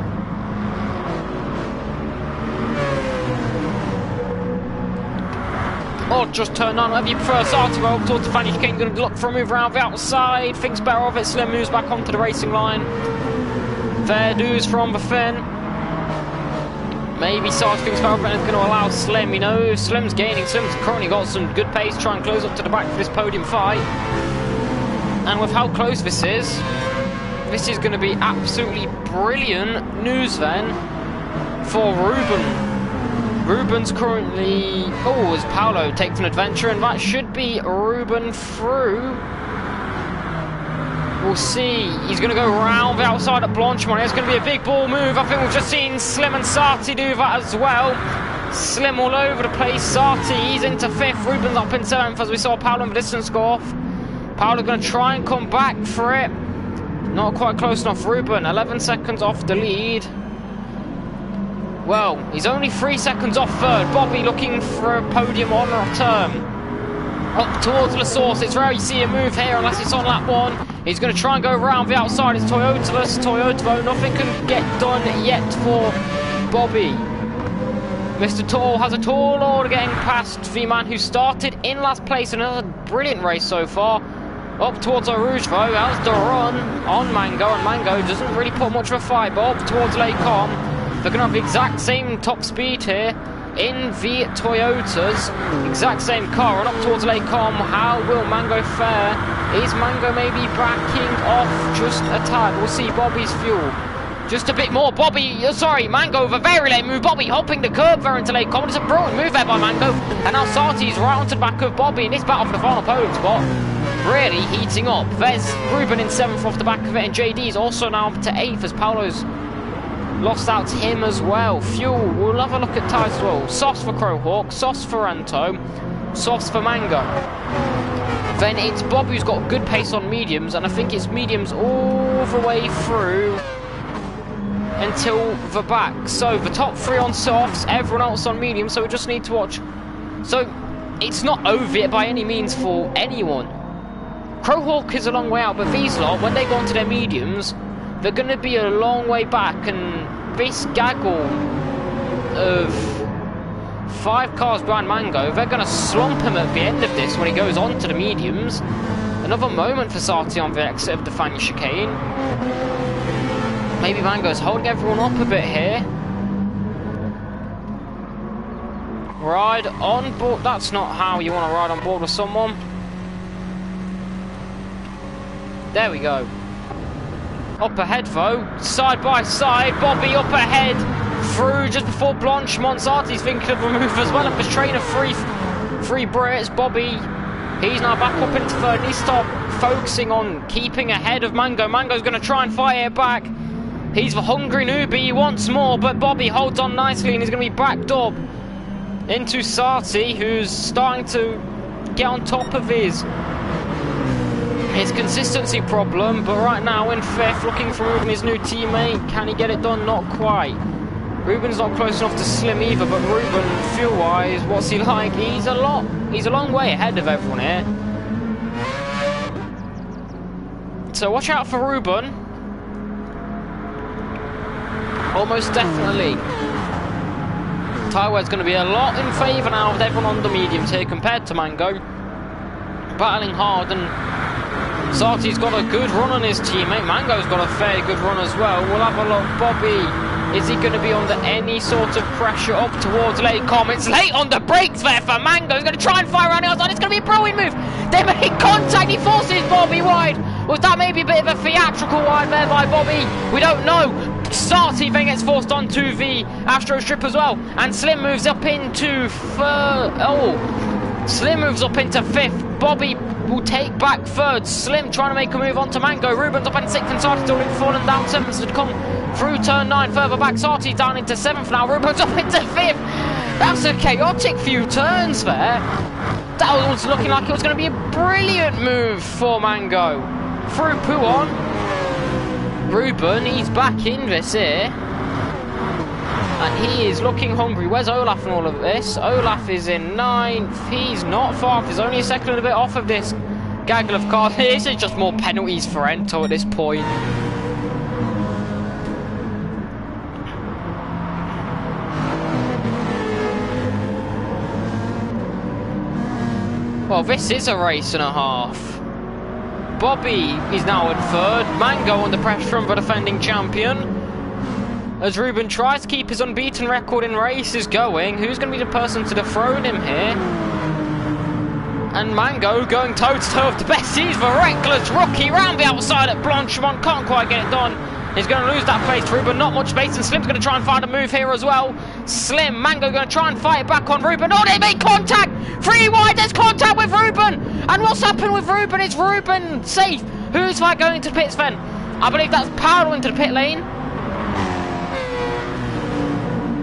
Or just turn on, whatever you prefer. Sartre up towards the finish. King going to look for a move around the outside. Thinks better of it. Slim moves back onto the racing line. Fair dues from the Finn. Maybe Sarge thinks Valbrand is going to allow Slim, you know, Slim's gaining, Slim's currently got some good pace, try and close up to the back for this podium fight. And with how close this is going to be absolutely brilliant news then for Ruben. Ruben's currently, oh, as Paolo takes an adventure, and that should be Ruben through. We'll see. He's going to go round the outside at Blanchimont. It's going to be a big ball move. I think we've just seen Slim and Sati do that as well. Slim all over the place. Sati, he's into 5th. Ruben's up in 7th as we saw Paolo in the distance go off. Paolo going to try and come back for it. Not quite close enough. Ruben, 11 seconds off the lead. Well, he's only 3 seconds off 3rd. Bobby looking for a podium honour return. Up towards La Source. It's rare you see a move here unless it's on lap 1. He's going to try and go around the outside. It's Toyotaless, Toyotavo. Nothing can get done yet for Bobby. Mr. Tall has a tall order getting past the man who started in last place. Another brilliant race so far. Up towards Rouge though, has the run on Mango, and Mango doesn't really put much of a fight, but up towards Lake Com. They're going to have the exact same top speed here in the Toyotas. Exact same car, and up towards Lake Com. How will Mango fare? Is Mango maybe backing off just a tad? We'll see. Bobby's fuel. Just a bit more. Bobby, sorry, Mango with a very late move. Bobby hopping the curb there into Lake Com. It's a brilliant move there by Mango. And now Sati's right onto the back of Bobby in this battle for the final podium spot. Really heating up. There's Ruben in 7th off the back of it, and JD's also now up to 8th as Paolo's lost out to him as well. Fuel, we'll have a look at tyres as well. Softs for Crowhawk, softs for Anto, softs for Mango. Then it's Bob who's got good pace on mediums, and I think it's mediums all the way through until the back. So the top 3 on softs, everyone else on mediums, so we just need to watch. So it's not over yet by any means for anyone. Crowhawk is a long way out, but these lot, when they go onto their mediums, they're going to be a long way back, and this gaggle of 5 cars behind Mango, they're going to slump him at the end of this when he goes on to the mediums. Another moment for Sati on the exit of the Fania chicane. Maybe Mango's holding everyone up a bit here. Ride on board. That's not how you want to ride on board with someone. There we go. Up ahead though, side by side, Bobby up ahead, through just before Blanchimont. Sati's thinking of a move as well, up his train of three Brits. Bobby, he's now back up into 3rd. He needs to start focusing on keeping ahead of Mango. Mango's going to try and fight it back. He's the hungry newbie, he wants more, but Bobby holds on nicely, and he's going to be backed up into Sati, who's starting to get on top of his consistency problem, but right now in 5th, looking for moving his new teammate. Can he get it done? Not quite. Ruben's not close enough to Slim either, but Ruben, fuel-wise, what's he like? He's a long way ahead of everyone here. So watch out for Ruben. Almost definitely. Tyre wear's going to be a lot in favour now with everyone on the mediums here compared to Mango. Battling hard, and Sarti's got a good run on his teammate. Mango's got a fairly good run as well. We'll have a look. Bobby, is he going to be under any sort of pressure up towards late com? It's late on the brakes there for Mango. He's going to try and fire around the outside. It's going to be a brilliant move. They make contact. He forces Bobby wide. Was that maybe a bit of a theatrical wide there by Bobby? We don't know. Sarti then gets forced onto the Astro Strip as well. And Slim moves up into Slim moves up into 5th. Bobby will take back 3rd. Slim trying to make a move onto Mango. Ruben's up in 6th and Sarti still falling down 7th to come through turn 9 further back. Sarti down into 7th now. Ruben's up into 5th. That's a chaotic few turns there. That was looking like it was going to be a brilliant move for Mango. Through Puon. Ruben, he's back in this here. And he is looking hungry. Where's Olaf in all of this? Olaf is in 9th. He's not far off. He's only a second and a bit off of this gaggle of cars. This is just more penalties for Ento at this point. Well, this is a race and a half. Bobby is now in 3rd. Mango under pressure from the defending champion. As Ruben tries to keep his unbeaten record in races going. Who's going to be the person to dethrone him here? And Mango going toe-to-toe with the best. He's the reckless rookie round the outside at Blanchimont. Can't quite get it done. He's going to lose that place through, but not much space. And Slim's going to try and find a move here as well. Slim, Mango going to try and fight it back on Ruben. Oh, they make contact! 3 wide, there's contact with Ruben! And what's happened with Ruben? Is Ruben safe? Who's that going into the pits then? I believe that's Paolo into the pit lane.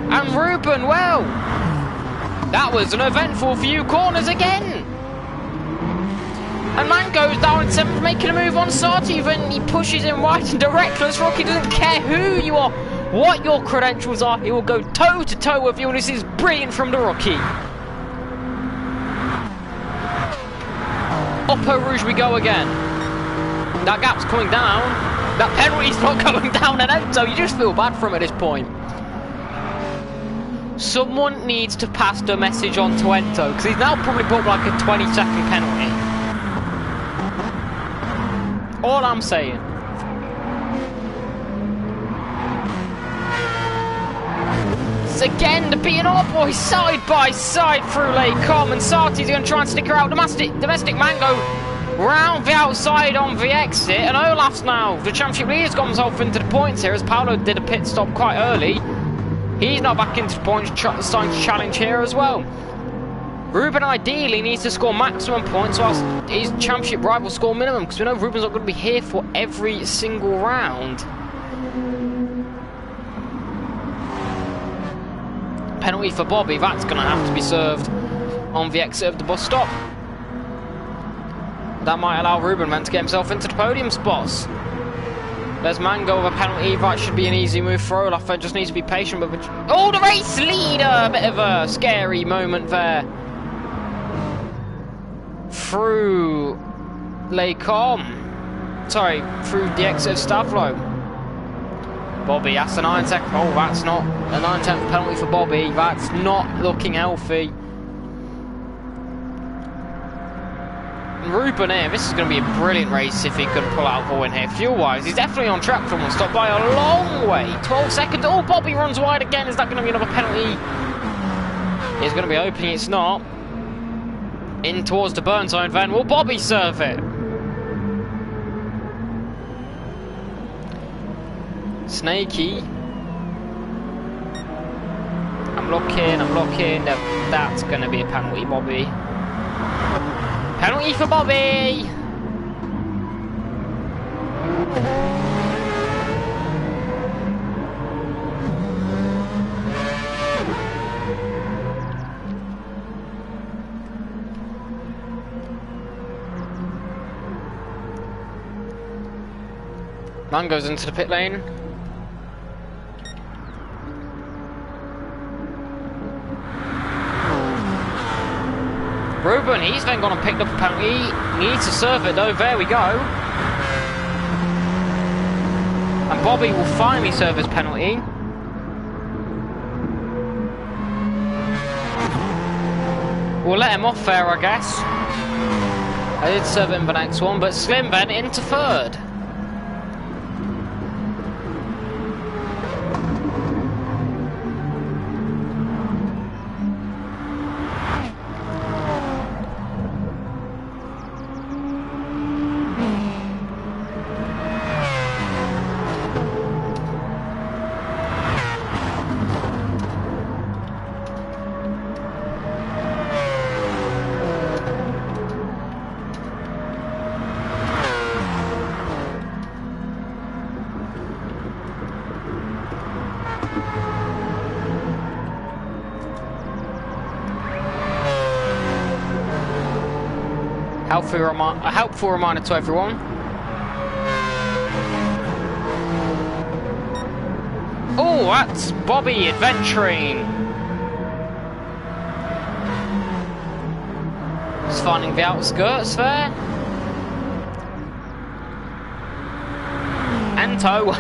And Ruben, well, that was an eventful few corners again. And Mango's down in 7th, making a move on Sarti. Then he pushes him right into reckless Rocky. Doesn't care who you are, what your credentials are. He will go toe to toe with you. And this is brilliant from the rookie. Up Eau Rouge we go again. That gap's coming down. That penalty's not going down and out. So you just feel bad for him at this point. Someone needs to pass the message on to Ento, because he's now probably booked like a 20-second penalty. All I'm saying. It's again the B&R boys side by side through Lake Com, and Sarti's going to try and stick her out. Domestic Mango round the outside on the exit, and Olaf's now the championship leader's got himself into the points here as Paolo did a pit stop quite early. He's not back into the points, starting to challenge here as well. Ruben ideally needs to score maximum points whilst his championship rival score minimum, because we know Ruben's not going to be here for every single round. Penalty for Bobby, that's going to have to be served on the exit of the bus stop. That might allow Ruben then to get himself into the podium spots. There's Mango with a penalty. That should be an easy move for Olaf. Just needs to be patient. But oh, the race leader! A bit of a scary moment there. Through Lake Com. Sorry, through the exit of Stavlo. Bobby, that's a 9-second. Oh, that's not a 9-10 penalty for Bobby. That's not looking healthy. Ruben here, this is going to be a brilliant race if he can pull out a win here. Fuel-wise, he's definitely on track for one stop by a long way. 12 seconds. Oh, Bobby runs wide again. Is that going to be another penalty? It's going to be opening. It's not. In towards the burn zone then. Will Bobby serve it? Snaky. I'm looking. That's going to be a penalty, Bobby. Penalty for Bobby! Man goes into the pit lane. Ruben, he's then gone and picked up a penalty. He needs to serve it though. There we go. And Bobby will finally serve his penalty. We'll let him off there, I guess. I did serve him the next one, but Slim then into third. A helpful reminder to everyone. Oh, that's Bobby adventuring. Just finding the outskirts there. Ento.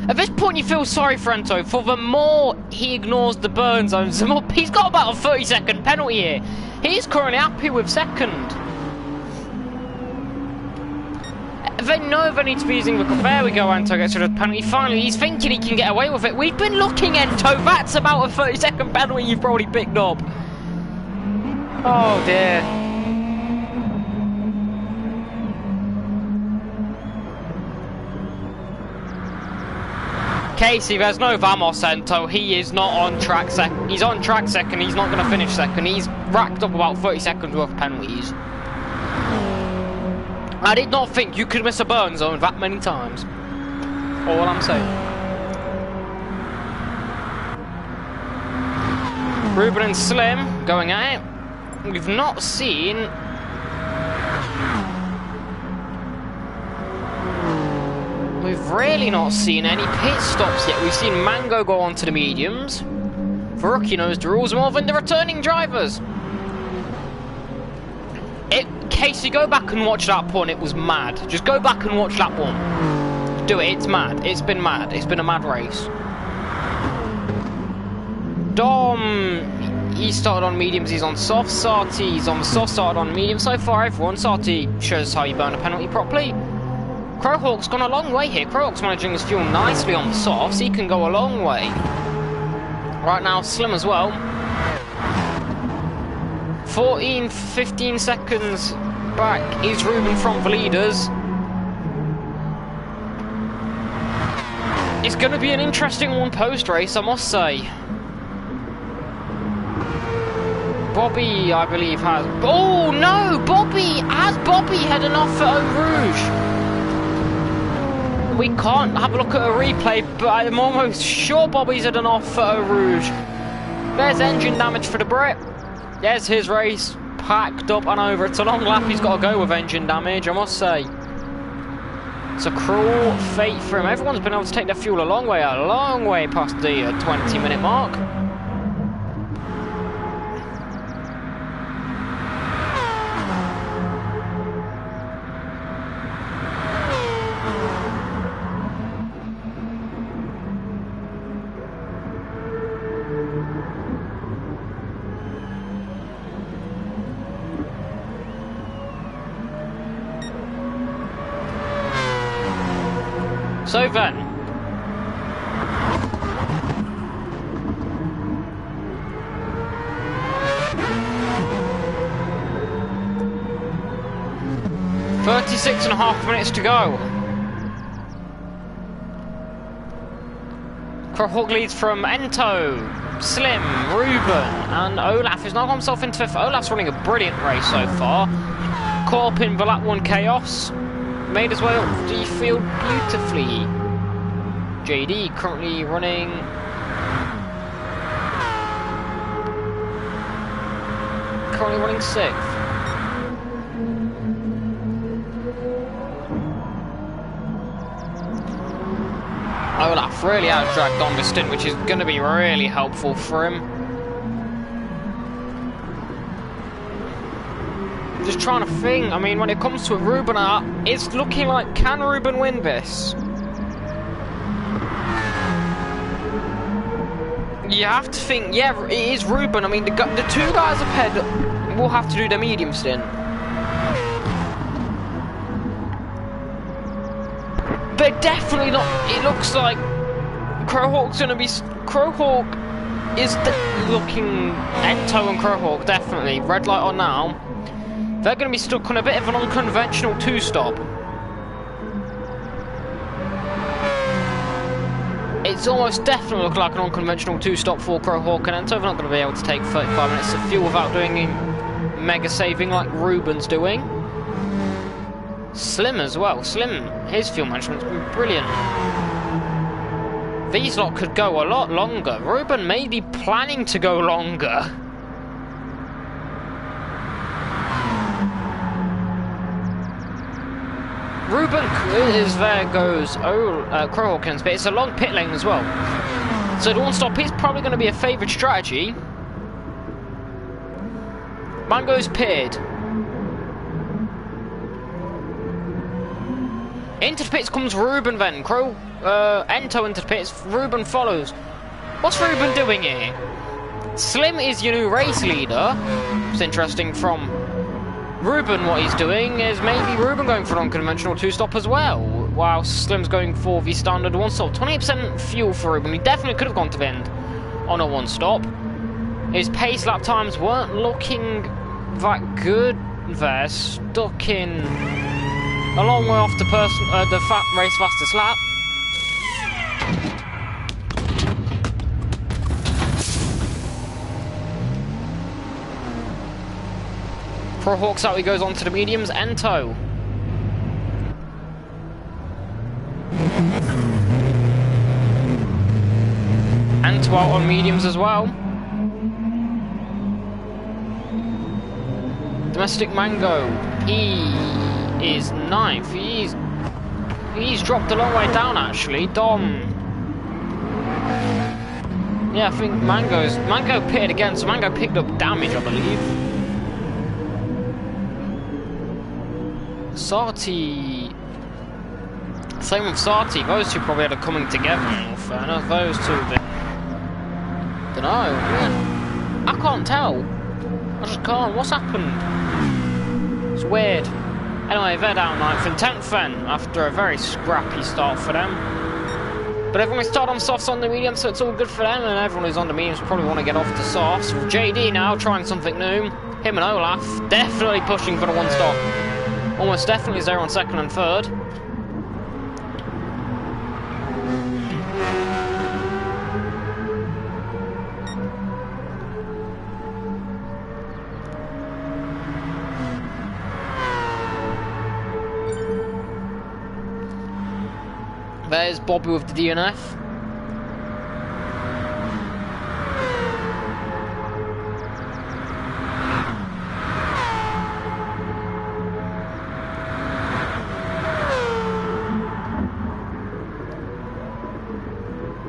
At this point you feel sorry for Ento. For the more he ignores the burn zones, the more he's got about a 30-second penalty here. He's currently happy with second. They know they need to be using the... There we go, Ento gets rid of the penalty. Finally, he's thinking he can get away with it. We've been looking, Ento. That's about a 30-second penalty you've probably picked up. Oh, dear. Casey, there's no Vamos, Ento. He is not on track second. He's on track second. He's not going to finish second. He's racked up about 30 seconds worth of penalties. I did not think you could miss a burn zone that many times. All I'm saying. Ruben and Slim going at it. We've not seen... We've really not seen any pit stops yet. We've seen Mango go on to the mediums. Faruqi knows the rules more than the returning drivers. Casey, go back and watch that one. It was mad. Just go back and watch that one. Do it. It's mad. It's been mad. It's been a mad race. Dom, he started on mediums. He's on soft. Sarti's on the soft. Started on medium. So far, everyone. Sarti shows how you burn a penalty properly. Crowhawk's gone a long way here. Crowhawk's managing his fuel nicely on the softs. He can go a long way. Right now, Slim as well. 14, 15 seconds back is Ruben from the leaders. It's going to be an interesting one post-race, I must say. Bobby, I believe, has... Oh, no! Bobby! Has Bobby heading off for Eau Rouge? We can't have a look at a replay, but I'm almost sure Bobby's heading off for Eau Rouge. There's engine damage for the Brit. There's his race, packed up and over. It's a long lap, he's got to go with engine damage, I must say. It's a cruel fate for him. Everyone's been able to take their fuel a long way past the 20-minute mark. So then, .36.5 minutes to go. Crowhawk leads from Ento, Slim, Ruben, and Olaf has now got himself into fifth. Olaf's running a brilliant race so far. Caught up in the lap 1 chaos. Made his way up the field beautifully. JD currently running... Currently running 6th. Olaf really out-dragged on this stint, which is going to be really helpful for him. Just trying to think. I mean, when it comes to it, Ruben, it's looking like, can Ruben win this? You have to think, yeah, it is Ruben. I mean, the 2 guys ahead will have to do the medium stint. They're definitely not. It looks like Crowhawk's going to be. Crowhawk is looking. Ento and Crowhawk, definitely. Red light on now. They're going to be stuck on a bit of an unconventional 2-stop. It's almost definitely looking like an unconventional 2-stop for Crowhawk and Ento. They're not going to be able to take 35 minutes of fuel without doing mega saving like Ruben's doing. Slim as well. Slim, his fuel management's been brilliant. These lot could go a lot longer. Ruben may be planning to go longer. Ruben is there goes Crowhawkins, but it's a long pit lane as well. So the 1-stop is probably going to be a favoured strategy. Mango's pitted. Into the pits comes Ruben then. Ento into the pits. Ruben follows. What's Ruben doing here? Slim is your new race leader. It's interesting from Ruben. What he's doing is maybe Ruben going for an unconventional 2-stop as well, while Slim's going for the standard 1-stop. 28% fuel for Ruben. He definitely could have gone to the end on a 1-stop. His pace lap times weren't looking that good there. Stuck in a long way off the race fastest lap. Crowhawk's out, he goes on to the mediums. Ento. Ento out on mediums as well. Domestic Mango, he is 9th. He's dropped a long way down actually. Dom. Yeah, I think Mango pitted again, so Mango picked up damage, I believe. Sarti. Same with Sarti. Those two probably had a coming together in all fairness. Those two dunno, yeah. I can't tell. I just can't. What's happened? It's weird. Anyway, they're down 9th and 10th then, after a very scrappy start for them. But everyone started on softs on the medium, so it's all good for them, and everyone who's on the mediums probably want to get off to softs. With JD now trying something new. Him and Olaf definitely pushing for the 1-stop. Almost definitely is there on 2nd and 3rd. There's Bobby with the DNF.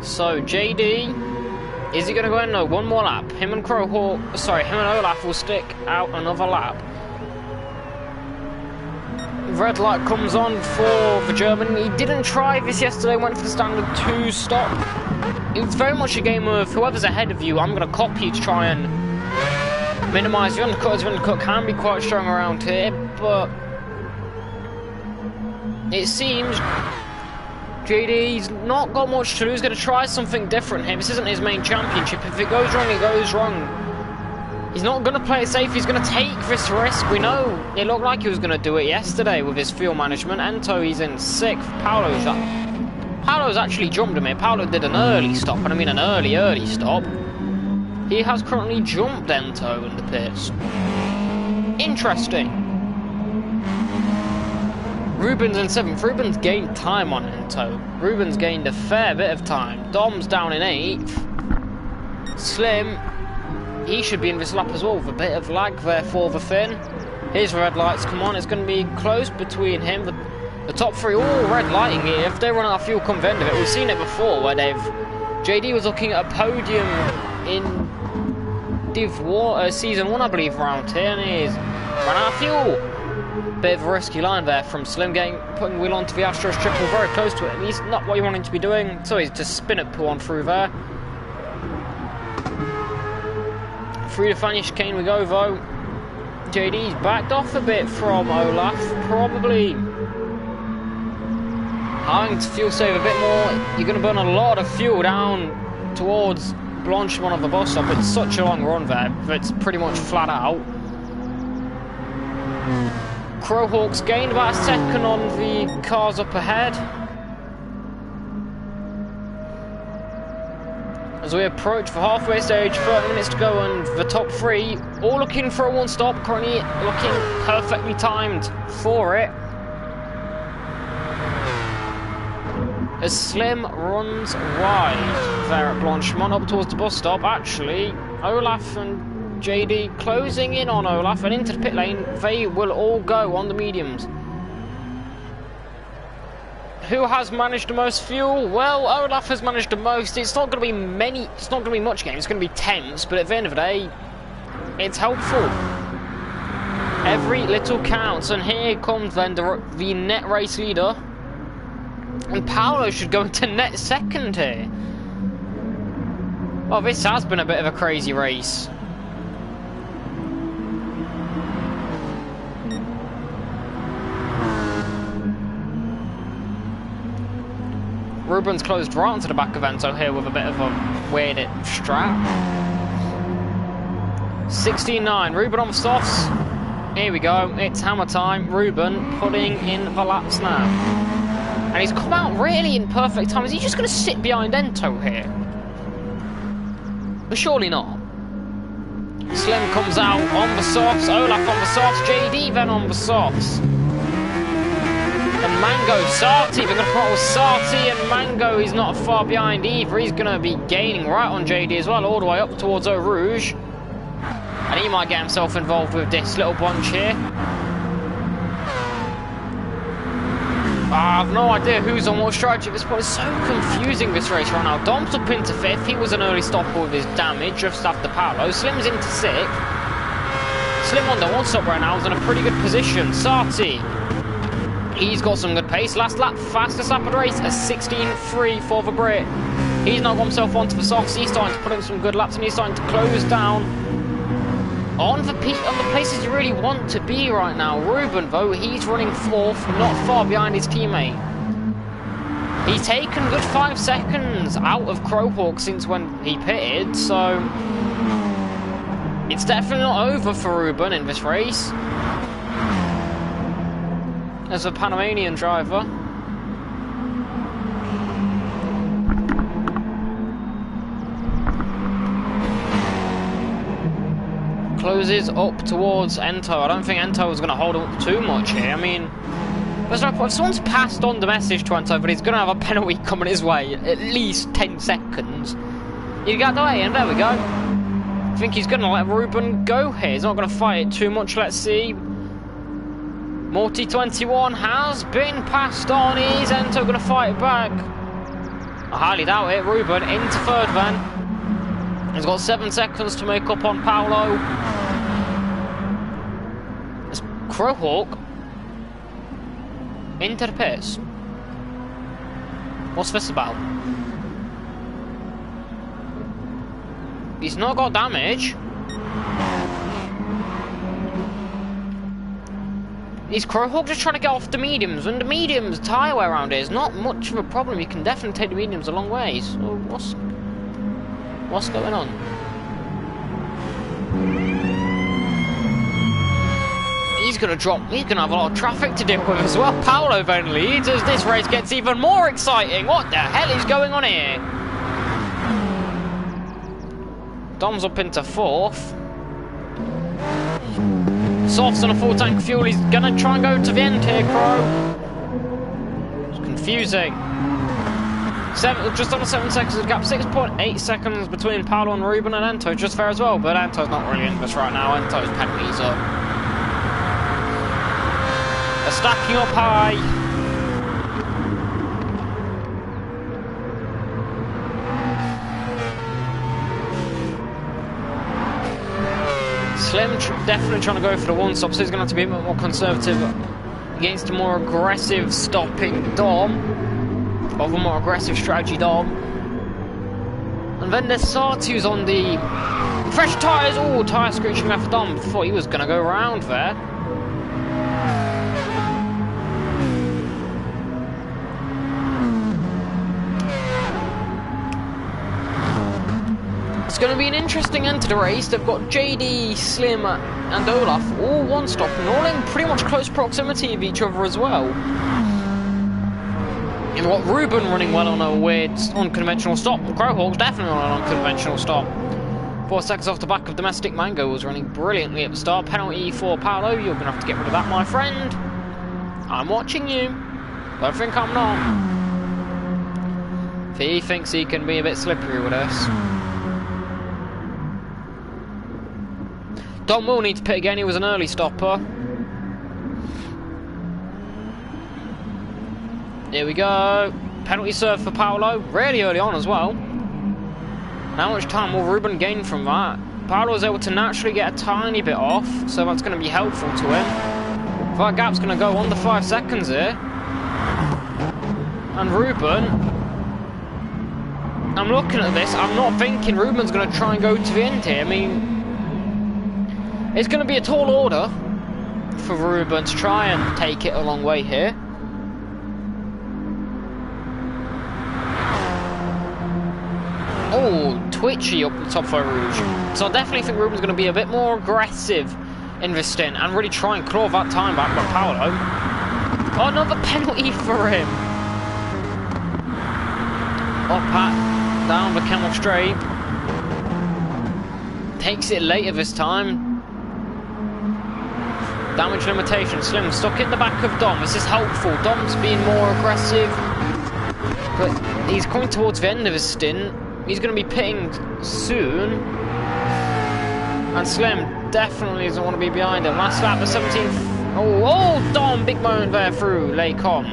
So JD, is he going to go in? No, one more lap. Him and Olaf will stick out another lap. Red light comes on for the German. He didn't try this yesterday, went for the standard 2-stop. It's very much a game of whoever's ahead of you, I'm going to copy you to try and minimise your undercuts. Your undercut can be quite strong around here, but it seems JD's not got much to do. He's going to try something different here. This isn't his main championship. If it goes wrong, it goes wrong. He's not going to play it safe. He's going to take this risk. We know it looked like he was going to do it yesterday with his fuel management. Ento, he's in 6th. Paolo's actually jumped him here. Paolo did an early stop, and I mean an early stop. He has currently jumped Ento in the pits. Interesting. Ruben's in 7th. Ruben's gained time on Ento. Ruben's gained a fair bit of time. Dom's down in 8th. Slim, he should be in this lap as well with a bit of lag there for the Finn. His red lights come on. It's going to be close between him. The top 3 all red lighting here. If they run out of fuel, come the end of it. We've seen it before where JD was looking at a podium in Season 1, I believe, around here, and Ran out of fuel. Bit of a risky line there from Slim, putting wheel onto the Astro's triple very close to it, and he's not what you want him to be doing, so he's just spin it, pull on through there. Through the final chicane we go though. JD's backed off a bit from Olaf, probably having to fuel save a bit more. You're going to burn a lot of fuel down towards Blanchimont of the bus stop. It's such a long run there, it's pretty much flat out. Crowhawks gained about a second on the cars up ahead. As we approach the halfway stage, 30 minutes to go, and the top three all looking for a one stop, currently looking perfectly timed for it. As Slim runs wide there at Blanchimont up towards the bus stop, actually, Olaf and JD closing in on Olaf and into the pit lane. They will all go on the mediums. Who has managed the most fuel? Well, Olaf has managed the most. It's not going to be many. It's not going to be much game. It's going to be tenths, but at the end of the day, it's helpful. Every little counts, and here comes then the net race leader, and Paolo should go into net second here. Oh, this has been a bit of a crazy race. Ruben's closed right onto the back of Ento here with a bit of a weird strap. 16.9, Ruben on the softs. Here we go, it's hammer time. Ruben putting in the laps now. And he's come out really in perfect time. Is he just going to sit behind Ento here? But surely not. Slim comes out on the softs, Olaf on the softs, JD then on the softs. And Mango, Sarti, they're going to come out with Sarti, and Mango is not far behind either. He's going to be gaining right on JD as well, all the way up towards Eau Rouge. And he might get himself involved with this little bunch here. I have no idea who's on what strategy at this point. It's so confusing, this race right now. Dom's up into 5th. He was an early stopper with his damage just after Paolo. Slim's into 6th. Slim on the one stop right now is in a pretty good position. Sarti, he's got some good pace. Last lap, fastest lap of the race, a 16.3 for the Brit. He's now got himself onto the softs. He's starting to put in some good laps, and he's starting to close down on the places you really want to be right now. Ruben, though, he's running 4th, not far behind his teammate. He's taken a good 5 seconds out of Crowhawk since when he pitted, so it's definitely not over for Ruben in this race. As a Panamanian driver. Closes up towards Ento. I don't think Ento is going to hold up too much here. I mean, there's no point. If someone's passed on the message to Ento, but he's going to have a penalty coming his way, at least 10 seconds, you get the way, and there we go. I think he's going to let Ruben go here. He's not going to fight it too much. Let's see. Multi-21 has been passed on. Is Ento going to fight it back? I highly doubt it. Ruben into 3rd then. He's got 7 seconds to make up on Paolo. It's Crowhawk into the pits. What's this about? He's not got damage. Is Crowhawk just trying to get off the mediums? When the mediums tyre wear around here is not much of a problem. You can definitely take the mediums a long way. So what's going on? He's going to drop. He's going to have a lot of traffic to deal with as well. Paolo then leads as this race gets even more exciting. What the hell is going on here? Dom's up into 4th. Softs on a full tank of fuel. He's gonna try and go to the end here, Crow. It's confusing. Just under 7 seconds of gap. 6.8 seconds between Paolo and Ruben, and Ento just fair as well. But Ento's not really in this right now. Ento's penalties up. They're stacking up high. Slim definitely trying to go for the one stop, so he's going to have to be a bit more conservative against a more aggressive stopping Dom, of a more aggressive strategy Dom. And then there's Sarti who's on the fresh tyres. Oh, tyre screeching left for Dom. Thought he was going to go around there. It's going to be an interesting end to the race. They've got JD, Slim and Olaf all one stop and all in pretty much close proximity of each other as well. You've got Ruben running well on a weird unconventional stop. Crowhawk's definitely on an unconventional stop. 4 seconds off the back of Domestic Mango was running brilliantly at the start. Penalty for Paolo. You're going to have to get rid of that, my friend. I'm watching you. Don't think I'm not. He thinks he can be a bit slippery with us. Dom will need to pit again, he was an early stopper. Here we go. Penalty serve for Paolo, really early on as well. How much time will Ruben gain from that? Paolo was able to naturally get a tiny bit off, so that's going to be helpful to him. That gap's going to go under 5 seconds here. And Ruben, I'm looking at this, I'm not thinking Ruben's going to try and go to the end here. I mean, it's going to be a tall order for Ruben to try and take it a long way here. Oh, twitchy up the top for Rouge. So I definitely think Ruben's going to be a bit more aggressive in this stint and really try and claw that time back by Paolo. Oh, another penalty for him. Up Pat, down the Camel straight. Takes it later this time. Damage limitation. Slim stuck in the back of Dom. This is helpful. Dom's being more aggressive, but he's coming towards the end of his stint. He's going to be pitting soon, and Slim definitely doesn't want to be behind him. Last lap, the 17th. Oh, Dom, big moment there through Laycom.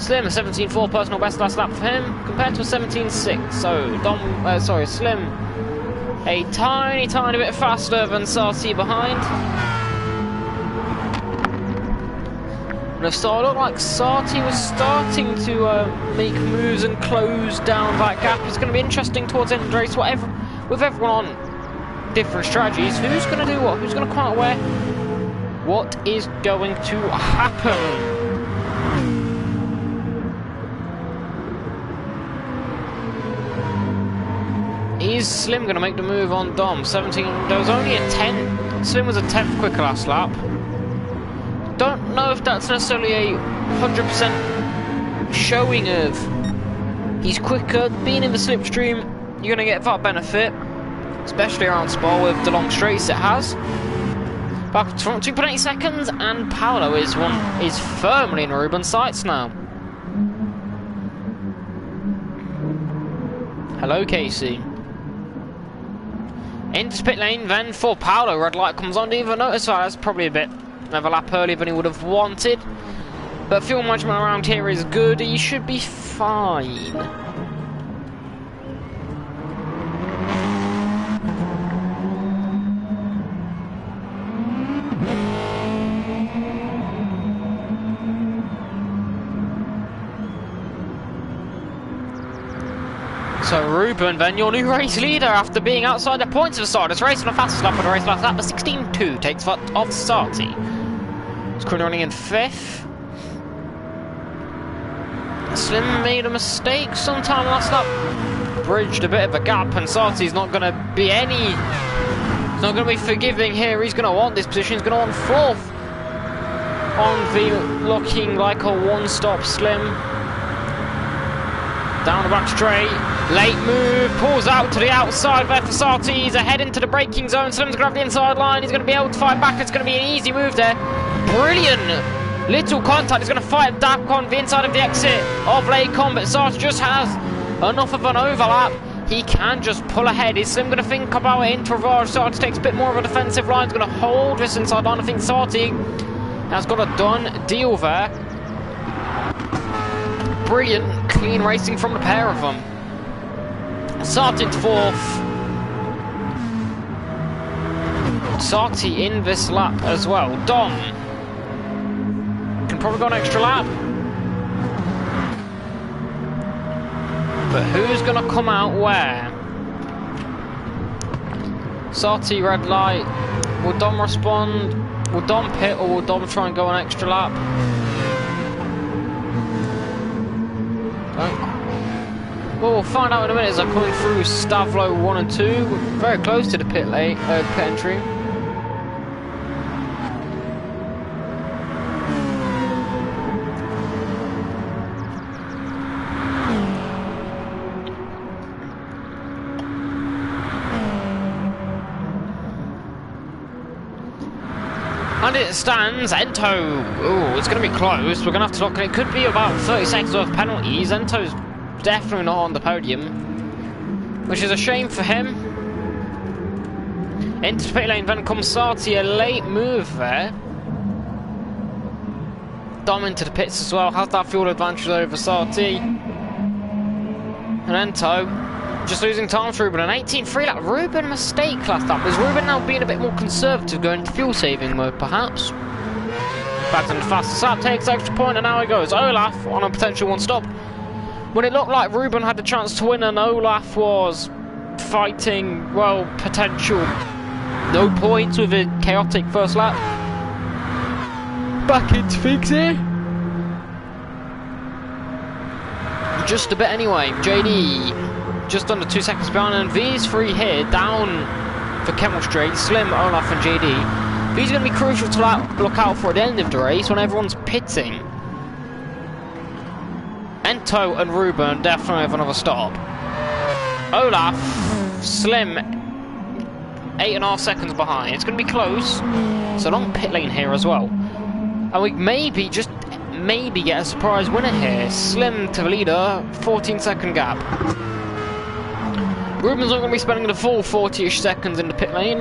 Slim, a 17.4 personal best last lap for him, compared to a 17.6. So Slim, a tiny bit faster than Sarti behind. And it looked like Sarti was starting to make moves and close down that gap. It's going to be interesting towards the end of the race. With everyone on different strategies, who's going to do what? Who's going to come out where? What is going to happen? Is Slim going to make the move on Dom? 17. There was only a 10. Slim was a 10th quicker last lap. Don't know if that's necessarily a 100% showing of he's quicker. Being in the slipstream, you're going to get that benefit, especially around Spa with the long straights it has. Back to front, 2.8 seconds, and Paolo is firmly in Ruben's sights now. Hello, Casey. Into pit lane, then for Paolo, red light comes on. Didn't even notice that. That's probably a bit of a lap earlier than he would have wanted. But fuel management around here is good. He should be fine. So Ruben, then your new race leader after being outside the points of the start. It's racing the fastest lap of the race last lap, the 16.2 takes that off Sarti. He's currently running in 5th. Slim made a mistake sometime last lap. Bridged a bit of a gap, and Sarti's not going to be he's not going to be forgiving here. He's going to want this position. He's going to want 4th on the looking like a one-stop Slim. Down the back straight, late move, pulls out to the outside there for Sarti. He's ahead into the braking zone. Slim's going to have the inside line. He's going to be able to fight back. It's going to be an easy move there. Brilliant little contact. He's going to fight back on the inside of the exit of Laycom, but Sarti just has enough of an overlap. He can just pull ahead. Is Slim going to think about it into reverse? Sarti takes a bit more of a defensive line. He's going to hold this inside line. I think Sarti has got a done deal there. Brilliant, clean racing from the pair of them. Sarti into 4th. Sarti in this lap as well. Dom can probably go an extra lap. But who's going to come out where? Sarti, red light. Will Dom respond? Will Dom pit or will Dom try and go an extra lap? Well, we'll find out in a minute as I'm coming through Stavlo 1 and 2. We're very close to the pit entry. And it stands, Ento. Oh, it's going to be close. We're going to have to look. It could be about 30 seconds worth of penalties. Ento's definitely not on the podium, which is a shame for him. Into the pit lane, then comes Sarti. A late move there. Dom into the pits as well. Has that fuel advantage over Sarti. And Ento just losing time for Ruben. An 18.3 lap. Ruben mistake last lap. Is Ruben now being a bit more conservative, going to fuel saving mode perhaps? Back to the fastest lap, takes extra point, and now he goes. Olaf on a potential one stop. When it looked like Ruben had the chance to win and Olaf was fighting, well, potential no points with a chaotic first lap. Back into fix it. Just a bit anyway. JD just under 2 seconds behind, and these three here down for Kemmel Straight, Slim, Olaf and JD. These are going to be crucial to look out for at the end of the race when everyone's pitting. Ento and Ruben definitely have another stop. Olaf, Slim, 8.5 seconds behind. It's going to be close. So long pit lane here as well. And we maybe, just maybe get a surprise winner here. Slim to the leader, 14-second gap. Ruben's not going to be spending the full 40-ish seconds in the pit lane.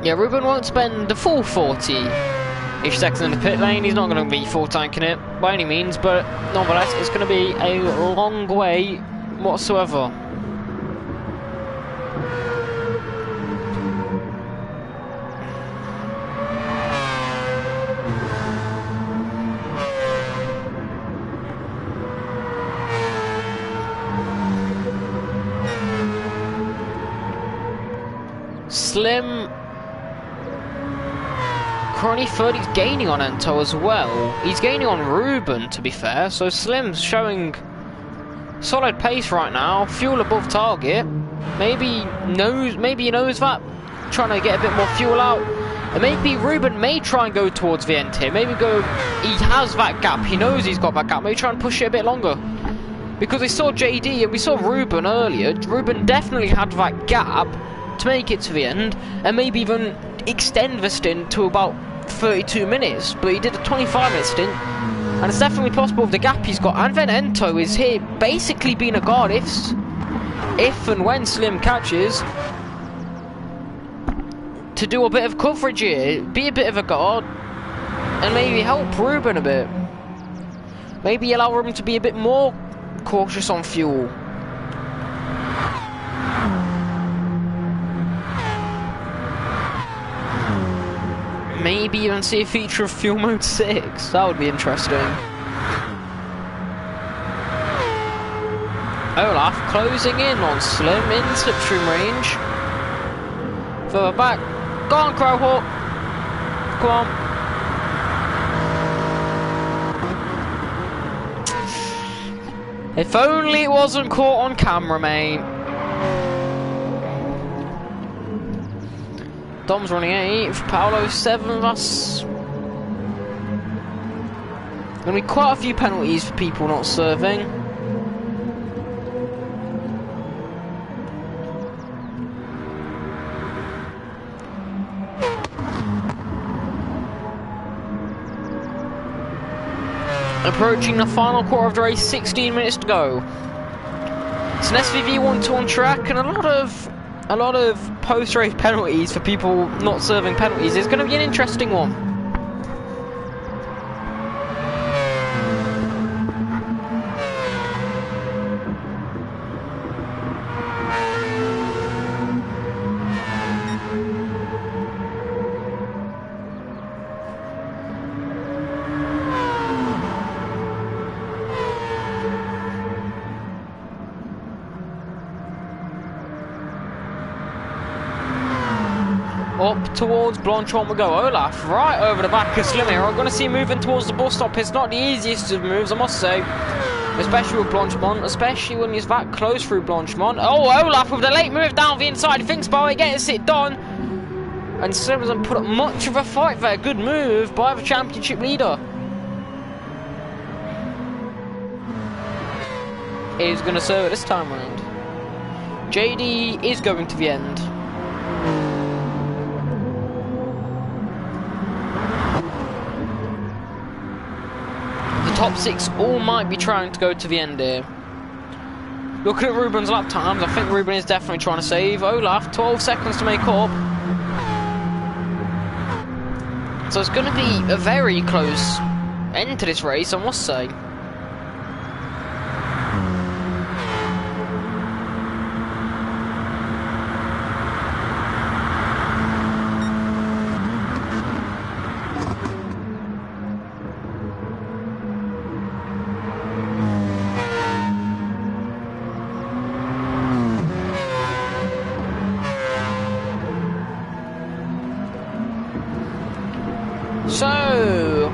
Yeah, Ruben won't spend the full 40-ish seconds in the pit lane. He's not going to be full tanking it by any means, but nonetheless, it's going to be a long way whatsoever. Slim currently third. He's gaining on Ento as well. He's gaining on Ruben, to be fair. So Slim's showing solid pace right now. Fuel above target. Maybe he knows that. Trying to get a bit more fuel out. And maybe Ruben may try and go towards the end here. Maybe go. He has that gap. He knows he's got that gap. Maybe try and push it a bit longer. Because we saw JD and we saw Ruben earlier. Ruben definitely had that gap to make it to the end, and maybe even extend the stint to about 32 minutes, but he did a 25-minute stint, and it's definitely possible with the gap he's got. And then Ento is here basically being a guard if and when Slim catches, to do a bit of coverage here, be a bit of a guard, and maybe help Ruben a bit. Maybe allow Ruben to be a bit more cautious on fuel. Maybe even see a feature of Fuel Mode 6. That would be interesting. Olaf closing in on Slim in slipstream range. Further back. Go on, Crowhawk. Come on. If only it wasn't caught on camera, mate. Dom's running 8th, Paolo 7th. That's going to be quite a few penalties for people not serving. Approaching the final quarter of the race, 16 minutes to go. It's an SVV 1-2 on track, and a lot of post-race penalties for people not serving penalties. It's going to be an interesting one. up towards Blanchard we go. Olaf right over the back of Slim here. I'm going to see him moving towards the bus stop. It's not the easiest of moves, I must say. Especially with Blanchard, especially when he's that close through Blanchard. Oh, Olaf with the late move down the inside. He thinks about it, gets it done. And Slim doesn't put up much of a fight there. Good move by the championship leader. He's going to serve it this time round. JD is going to the end. The top 6 all might be trying to go to the end here. Looking at Ruben's lap times, I think Ruben is definitely trying to save. Olaf, 12 seconds to make up. So it's going to be a very close end to this race, I must say. So,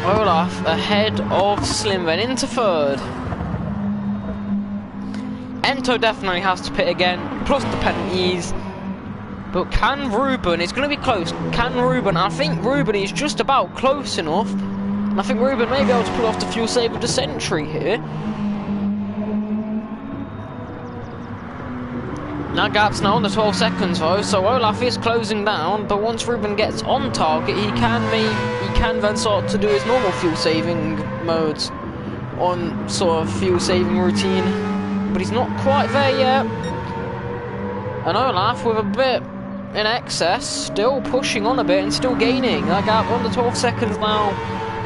Olaf ahead of Slim, then into third. Ento definitely has to pit again, plus the penalties. But can Ruben, it's going to be close, can Ruben, I think Ruben is just about close enough. And I think Ruben may be able to pull off the fuel save of the century here. Now gap's now under 12 seconds though, so Olaf is closing down, but once Ruben gets on target, he can then start to do his normal fuel saving modes on sort of fuel saving routine, but he's not quite there yet. And Olaf with a bit in excess, still pushing on a bit and still gaining. That gap under 12 seconds now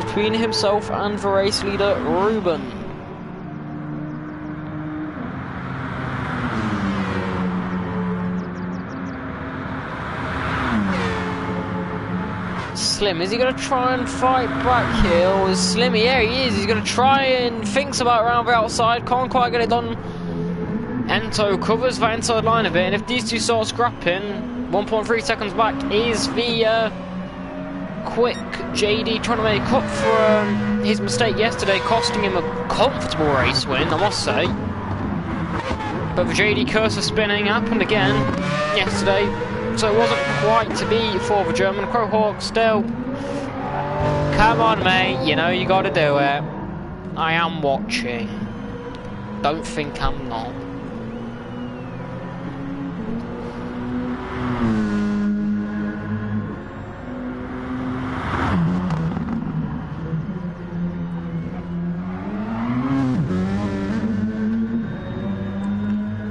between himself and the race leader Ruben. Slim, is he going to try and fight back here, or is Slim, yeah he is, he's going to try and thinks about around the outside, can't quite get it done. Ento covers the inside line a bit, and if these two start scrapping, 1.3 seconds back is the quick JD trying to make up for his mistake yesterday, costing him a comfortable race win, I must say. But the JD cursor spinning happened again yesterday. So it wasn't quite to be for the German. Crowhawk still. Come on, mate. You know you got to do it. I am watching. Don't think I'm not.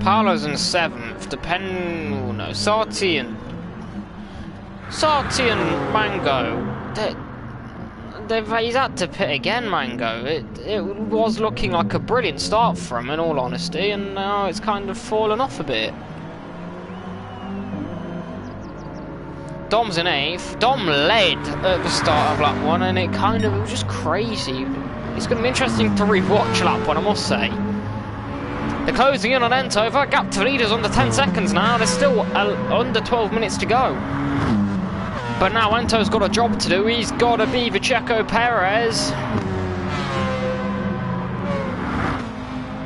Paolo's in 7th. Oh no, Sarti and Mango. He's had to pit again, Mango. It was looking like a brilliant start for him, in all honesty, and now it's kind of fallen off a bit. Dom's in 8th. Dom led at the start of lap 1, and it was just crazy. It's going to be interesting to rewatch lap 1, I must say. They're closing in on Ento. That gap to leaders under 10 seconds now. There's still under 12 minutes to go. But now Ento's got a job to do. He's got to be the Checo Perez.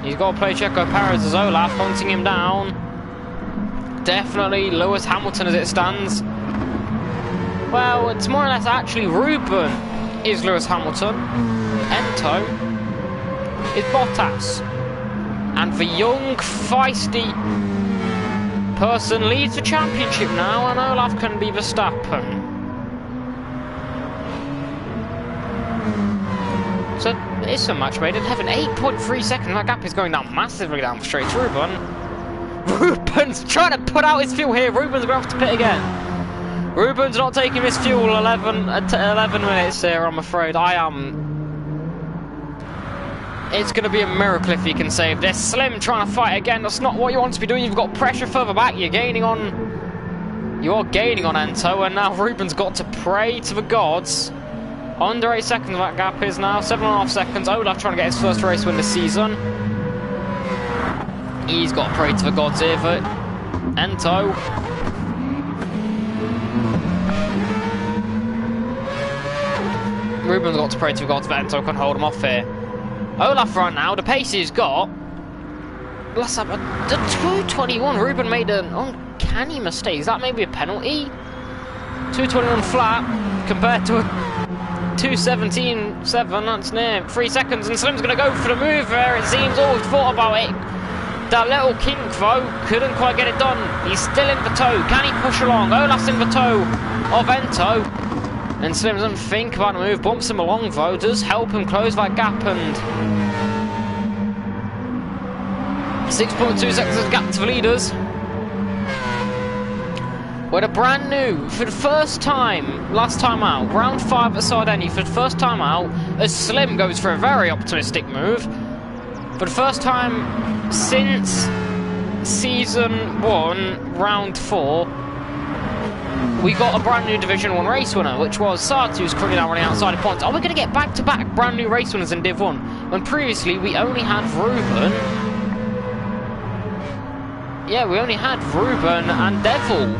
He's got to play Checo Perez as Olaf, hunting him down. Definitely Lewis Hamilton as it stands. Well, it's more or less actually Ruben is Lewis Hamilton. Ento is Bottas. And the young, feisty person leads the championship now, and Olaf can be Verstappen. So it's a match made in heaven. 8.3 seconds. That gap is going down massively down the straight. Ruben's trying to put out his fuel here. Ruben's going to have to pit again. Ruben's not taking his fuel 11 minutes here, I'm afraid. It's going to be a miracle if he can save this. Slim trying to fight again. That's not what you want to be doing. You've got pressure further back. You are gaining on Ento, and now Ruben's got to pray to the gods. Under 8 seconds that gap is now. 7.5 seconds. Olaf trying to get his first race win this season. He's got to pray to the gods here for Ento. Ruben's got to pray to the gods that Ento can hold him off here. Olaf right now, the pace he's got. Let's have the 221. Ruben made an uncanny mistake. Is that maybe a penalty? 221 flat compared to a 217.7. That's near 3 seconds, and Slim's going to go for the move there. It seems all thought about it. That little kink though couldn't quite get it done. He's still in the toe. Can he push along? Olaf's in the toe of Ento. And Slim doesn't think about the move, bumps him along though, does help him close that gap, and 6.2 seconds of gap to the leaders. With a brand new, for the first time, last time out, round 5 at Sardinia, for the first time out, as Slim goes for a very optimistic move. For the first time since season 1, round 4, we got a brand new Division 1 race winner, which was Sartu, who's currently now running outside of points. Are we going to get back-to-back brand new race winners in Div 1? When previously we only had Ruben. Yeah, we only had Ruben and Devil.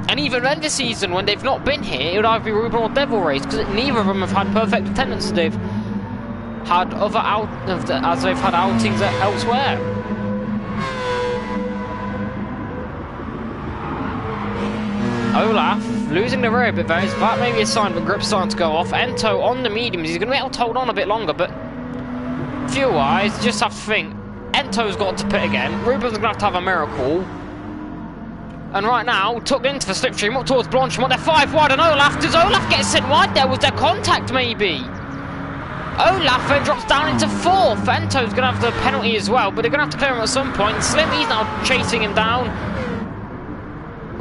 And even then this season, when they've not been here, it would either be Ruben or Devil race, because neither of them have had perfect attendance. They've had other as they've had outings elsewhere. Olaf losing the rear a bit there. That may be a sign that grip's starting to go off. Ento on the mediums. He's going to be able to hold on a bit longer, but fuel-wise, just have to think. Ento's got to pit again. Ruben's going to have a miracle. And right now, tucked into the slipstream, up towards Blanchimont. They're 5 wide, and Olaf, does Olaf get sent wide there? Was there contact, maybe? Olaf then drops down into 4th. Ento's going to have the penalty as well, but they're going to have to clear him at some point. Slim, he's now chasing him down.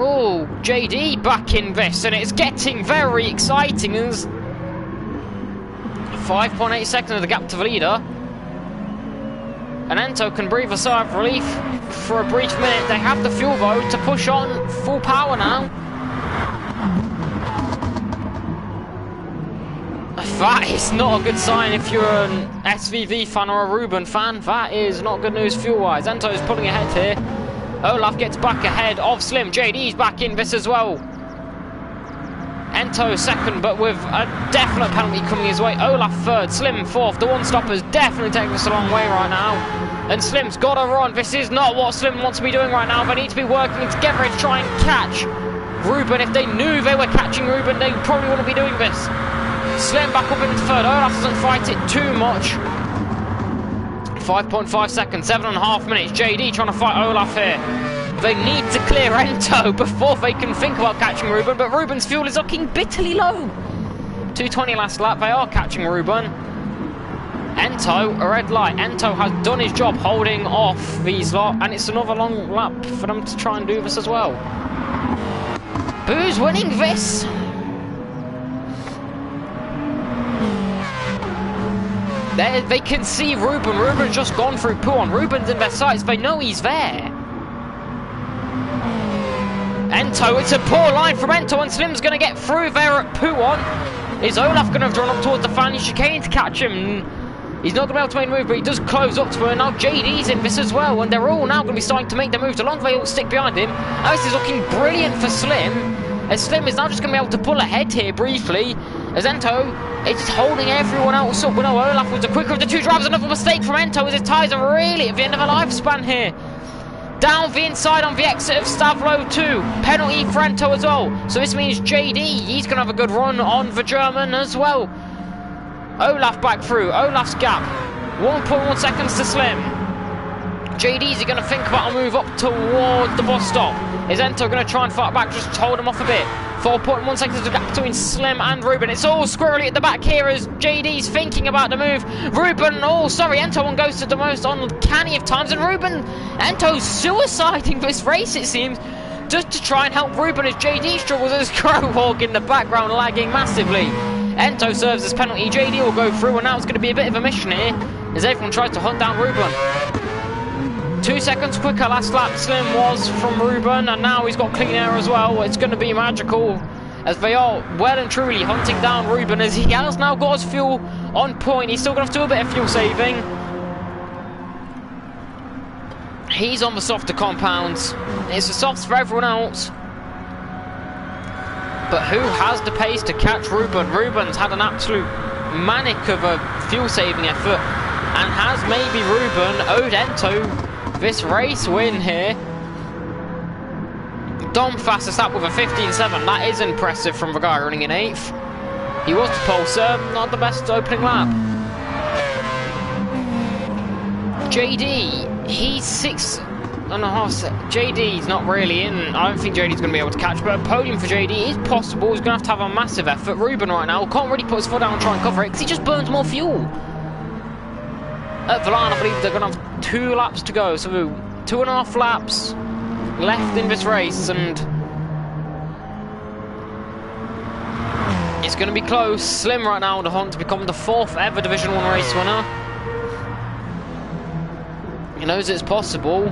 Oh, JD back in this, and it's getting very exciting. There's 5.8 seconds of the gap to the leader. And Ento can breathe a sigh of relief for a brief minute. They have the fuel though to push on full power now. That is not a good sign if you're an SVV fan or a Ruben fan. That is not good news fuel-wise. Ento is pulling ahead here. Olaf gets back ahead of Slim. JD's back in this as well. Ento second, but with a definite penalty coming his way. Olaf third, Slim fourth. The one-stopper's definitely taking us a long way right now. And Slim's got to run. This is not what Slim wants to be doing right now. They need to be working together to try and catch Ruben. If they knew they were catching Ruben, they probably wouldn't be doing this. Slim back up into third. Olaf doesn't fight it too much. 5.5 seconds, 7.5 minutes. JD trying to fight Olaf here. They need to clear Ento before they can think about catching Ruben, but Ruben's fuel is looking bitterly low. 2:20 last lap, they are catching Ruben. Ento, a red light. Ento has done his job holding off these lot, and it's another long lap for them to try and do this as well. Who's winning this? They can see Ruben. Ruben's just gone through Puon. Ruben's in their sights. They know he's there. Ento, it's a poor line from Ento, and Slim's going to get through there at Puon. Is Olaf going to have drawn up towards the fan chicane to catch him? He's not going to be able to make a move, but he does close up to him. And now JD's in this as well, and they're all now going to be starting to make their moves along. They all stick behind him. Now this is looking brilliant for Slim, as Slim is now just going to be able to pull ahead here briefly, as Ento is holding everyone else up. But no, Olaf was the quicker of the two drivers. Another mistake from Ento, as his tyres are really at the end of a lifespan here. Down the inside on the exit of Stavlo 2. Penalty for Ento as well. So this means JD, he's going to have a good run on the German as well. Olaf back through. Olaf's gap. 1.1 seconds to Slim. JD's going to think about a move up toward the bus stop. Is Ento going to try and fight back, just hold him off a bit? 4.1 seconds of the gap between Slim and Ruben. It's all squirrely at the back here as JD's thinking about the move. Ruben, oh sorry, Ento one goes to the most uncanny of times, and Ento's suiciding this race it seems, just to try and help Ruben as JD struggles as Crowhawk in the background lagging massively. Ento serves as penalty, JD will go through, and now it's going to be a bit of a mission here as everyone tries to hunt down Ruben. 2 seconds quicker last lap Slim was from Ruben, and now he's got clean air as well. It's going to be magical as they are well and truly hunting down Ruben, as he has now got his fuel on point. He's still going to have to do a bit of fuel saving. He's on the softer compounds. It's the softs for everyone else. But who has the pace to catch Ruben? Ruben's had an absolute manic of a fuel-saving effort, and has maybe Ruben owed Ento this race win here. Dom fastest lap with a 15.7. That is impressive from the guy running in 8th. He was the pole, sir. Not the best opening lap. JD, he's 6.5. JD's not really in. I don't think JD's going to be able to catch, but a podium for JD is possible. He's going to have a massive effort. Ruben right now can't really put his foot down and try and cover it because he just burns more fuel. At Valan, I believe they're going to have 2 laps to go, so 2.5 laps left in this race, and it's going to be close. Slim right now on the hunt to become the 4th ever Division 1 race winner. He knows it's possible.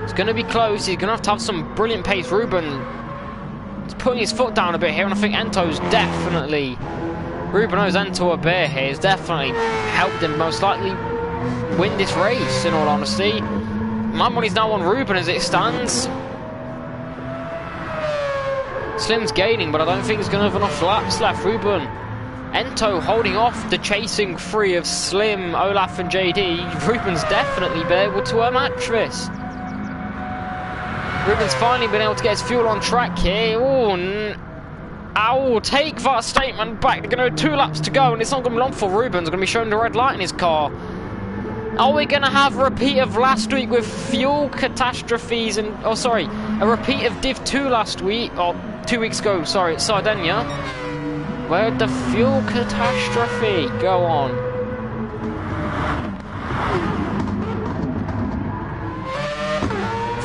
It's going to be close. He's going to have some brilliant pace. Ruben is putting his foot down a bit here, and I think Ento's definitely... Ruben owes Ento a bit here. He's definitely helped him most likely win this race, in all honesty. My money's now on Ruben as it stands. Slim's gaining, but I don't think he's going to have enough laps left. Ruben, Ento holding off the chasing free of Slim, Olaf and JD. Ruben's definitely been able to match this. Ruben's finally been able to get his fuel on track here. Oh, I will take that statement back. They're going to have 2 laps to go, and it's not going to be long for Ruben's going to be showing the red light in his car. Are we going to have a repeat of last week with fuel catastrophes and... Oh, sorry. A repeat of Div 2 last week, or 2 weeks ago, sorry, at Sardinia. Where'd the fuel catastrophe go on?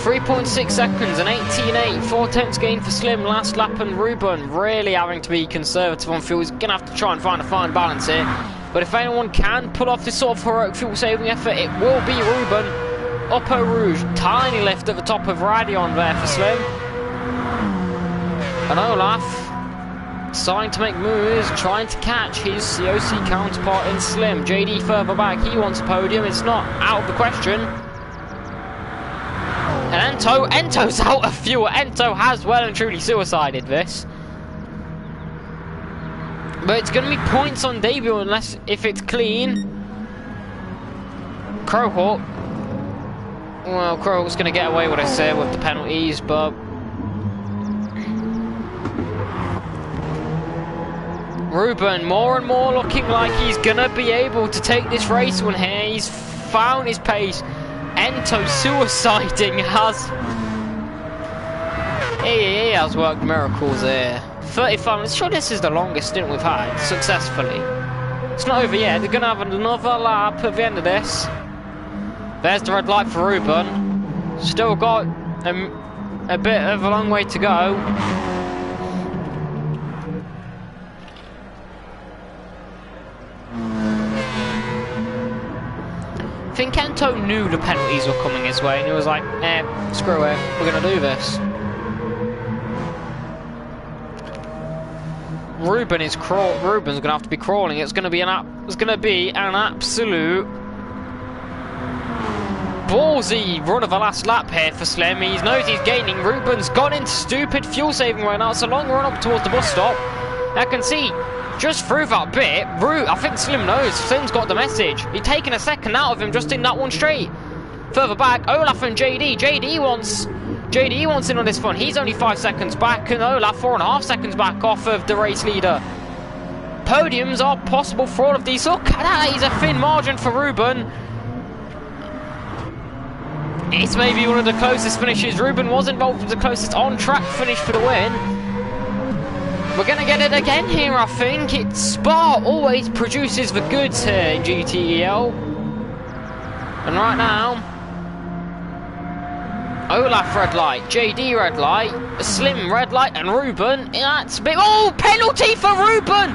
.6 seconds, an 18.8, 4/10 gain for Slim last lap, and Ruben really having to be conservative on fuel. He's going to have to try and find a fine balance here. But if anyone can pull off this sort of heroic fuel-saving effort, it will be Ruben. Upper Rouge, tiny lift at the top of Radion there for Slim. And Olaf starting to make moves, trying to catch his COC counterpart in Slim. JD further back, he wants a podium, it's not out of the question. And Ento's out of fuel. Ento has well and truly suicided this. But it's going to be points on debut unless if it's clean. Crowhawk. Well, Crowhawk's going to get away with this here with the penalties, but... Ruben more and more looking like he's going to be able to take this race one here. He's found his pace. Ento suiciding has... He has worked miracles here. 35 minutes. Sure, this is the longest stint we've had successfully. It's not over yet. They're going to have another lap at the end of this. There's the red light for Ruben. Still got a bit of a long way to go. I think Ento knew the penalties were coming his way, and he was like, screw it, we're going to do this. Ruben's going to have to be crawling. It's going to be an absolute ballsy run of a last lap here for Slim. He knows he's gaining. Ruben's gone into stupid fuel saving right now. It's a long run up towards the bus stop. I can see just through that bit, I think Slim knows. Slim's got the message. He's taken a second out of him just in that one straight. Further back, Olaf and JD. JD wants in on this one. He's only 5 seconds back, and Olaf 4.5 seconds back off of the race leader. Podiums are possible for all of these. Look at that, he's a thin margin for Ruben. It's maybe one of the closest finishes. Ruben was involved with the closest on-track finish for the win. We're going to get it again here, I think. Spa always produces the goods here in GTEL. And right now, Olaf red light, JD red light, Slim red light, and Ruben. That's a bit... Oh, penalty for Ruben!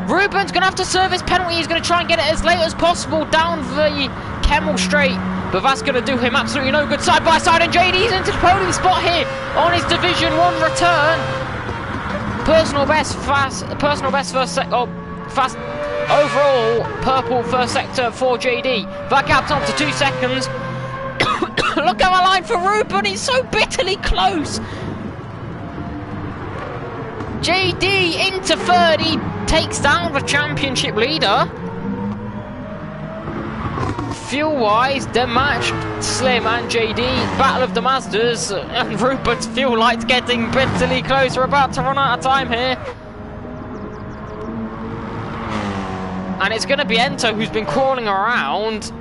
Ruben's going to have to serve his penalty. He's going to try and get it as late as possible down the Kemmel Straight. But that's going to do him absolutely no good side by side. And JD's into the podium spot here on his Division 1 return. Personal best first Overall, purple first sector for JD. That gap's up to 2 seconds. Look at the line for Ruben, he's so bitterly close. JD into third, he takes down the championship leader. Fuel-wise, they're matched, Slim and JD. Battle of the Mazdas, and Ruben's fuel light's getting bitterly close. We're about to run out of time here. And it's going to be Ento who's been crawling around.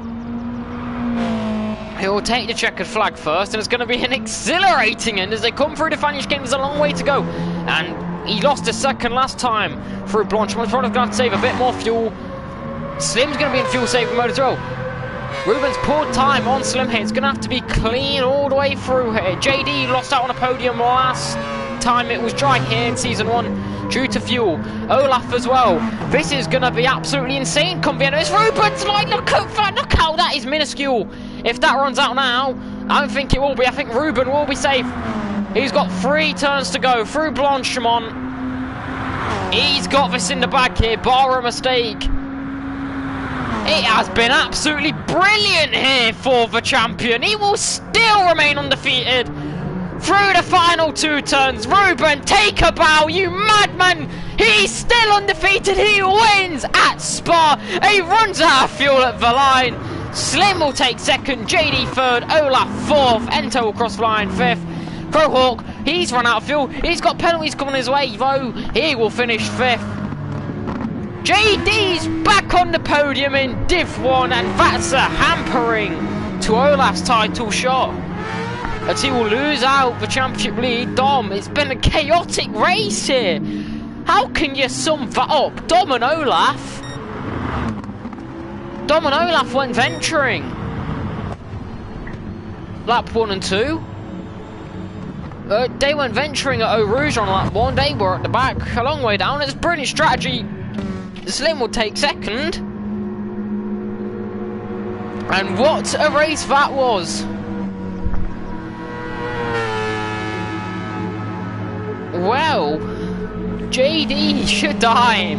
He'll take the checkered flag first, and it's going to be an exhilarating end as they come through the finish game. There's a long way to go, and he lost a second last time through Blanchard's probably going to save a bit more fuel. Slim's going to be in fuel saving mode as well. Ruben's poured time on Slim here. It's going to have to be clean all the way through here. JD lost out on a podium last time it was dry here in Season 1 due to fuel. Olaf as well. This is going to be absolutely insane. Come behind us. Ruben's line. Look how that is minuscule. If that runs out now, I don't think it will be. I think Ruben will be safe. He's got 3 turns to go through Blanchard. He's got this in the bag here, bar a mistake. It has been absolutely brilliant here for the champion. He will still remain undefeated through the final 2 turns. Ruben, take a bow, you madman. He's still undefeated. He wins at Spa. He runs out of fuel at the line. Slim will take second, JD third, Olaf fourth, Ento will cross the line fifth. Crowhawk, he's run out of fuel. He's got penalties coming his way, though. He will finish fifth. JD's back on the podium in Div 1, and that's a hampering to Olaf's title shot, as he will lose out the championship lead. Dom, it's been a chaotic race here. How can you sum that up? Dom and Olaf went venturing. Lap 1 and 2. They went venturing at Eau Rouge on lap 1. They were at the back, a long way down. It's brilliant strategy. Slim will take second. And what a race that was. Well, JD should die.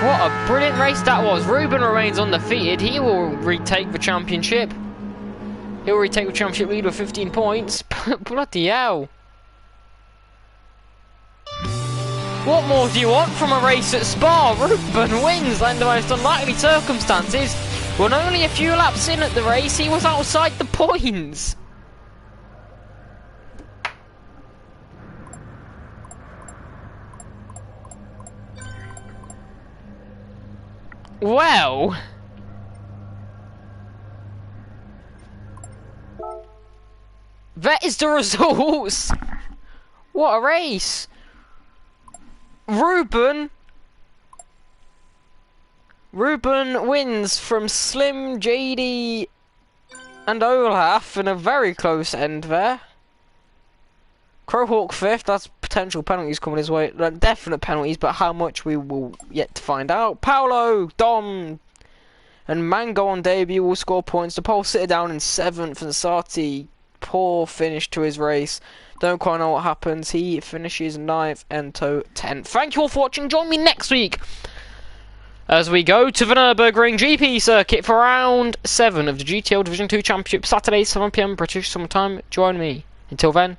What a brilliant race that was. Ruben remains undefeated. He will retake the championship. He'll retake the championship lead with 15 points. Bloody hell. What more do you want from a race at Spa? Ruben wins under most unlikely circumstances. When only a few laps in at the race, he was outside the points. Well, that is the results. What a race. Ruben wins from Slim, JD and Olaf in a very close end there. Crowhawk fifth, that's potential penalties coming his way. Definite penalties, but how much we will yet to find out. Paolo, Dom and Mango on debut will score points. The pole sitting down in 7th, and Sati, poor finish to his race. Don't quite know what happens. He finishes 9th, Ento 10th. Thank you all for watching. Join me next week as we go to the Nürburgring GP circuit for round 7 of the GTEL Division 2 Championship, Saturday 7 PM British summertime. Join me. Until then.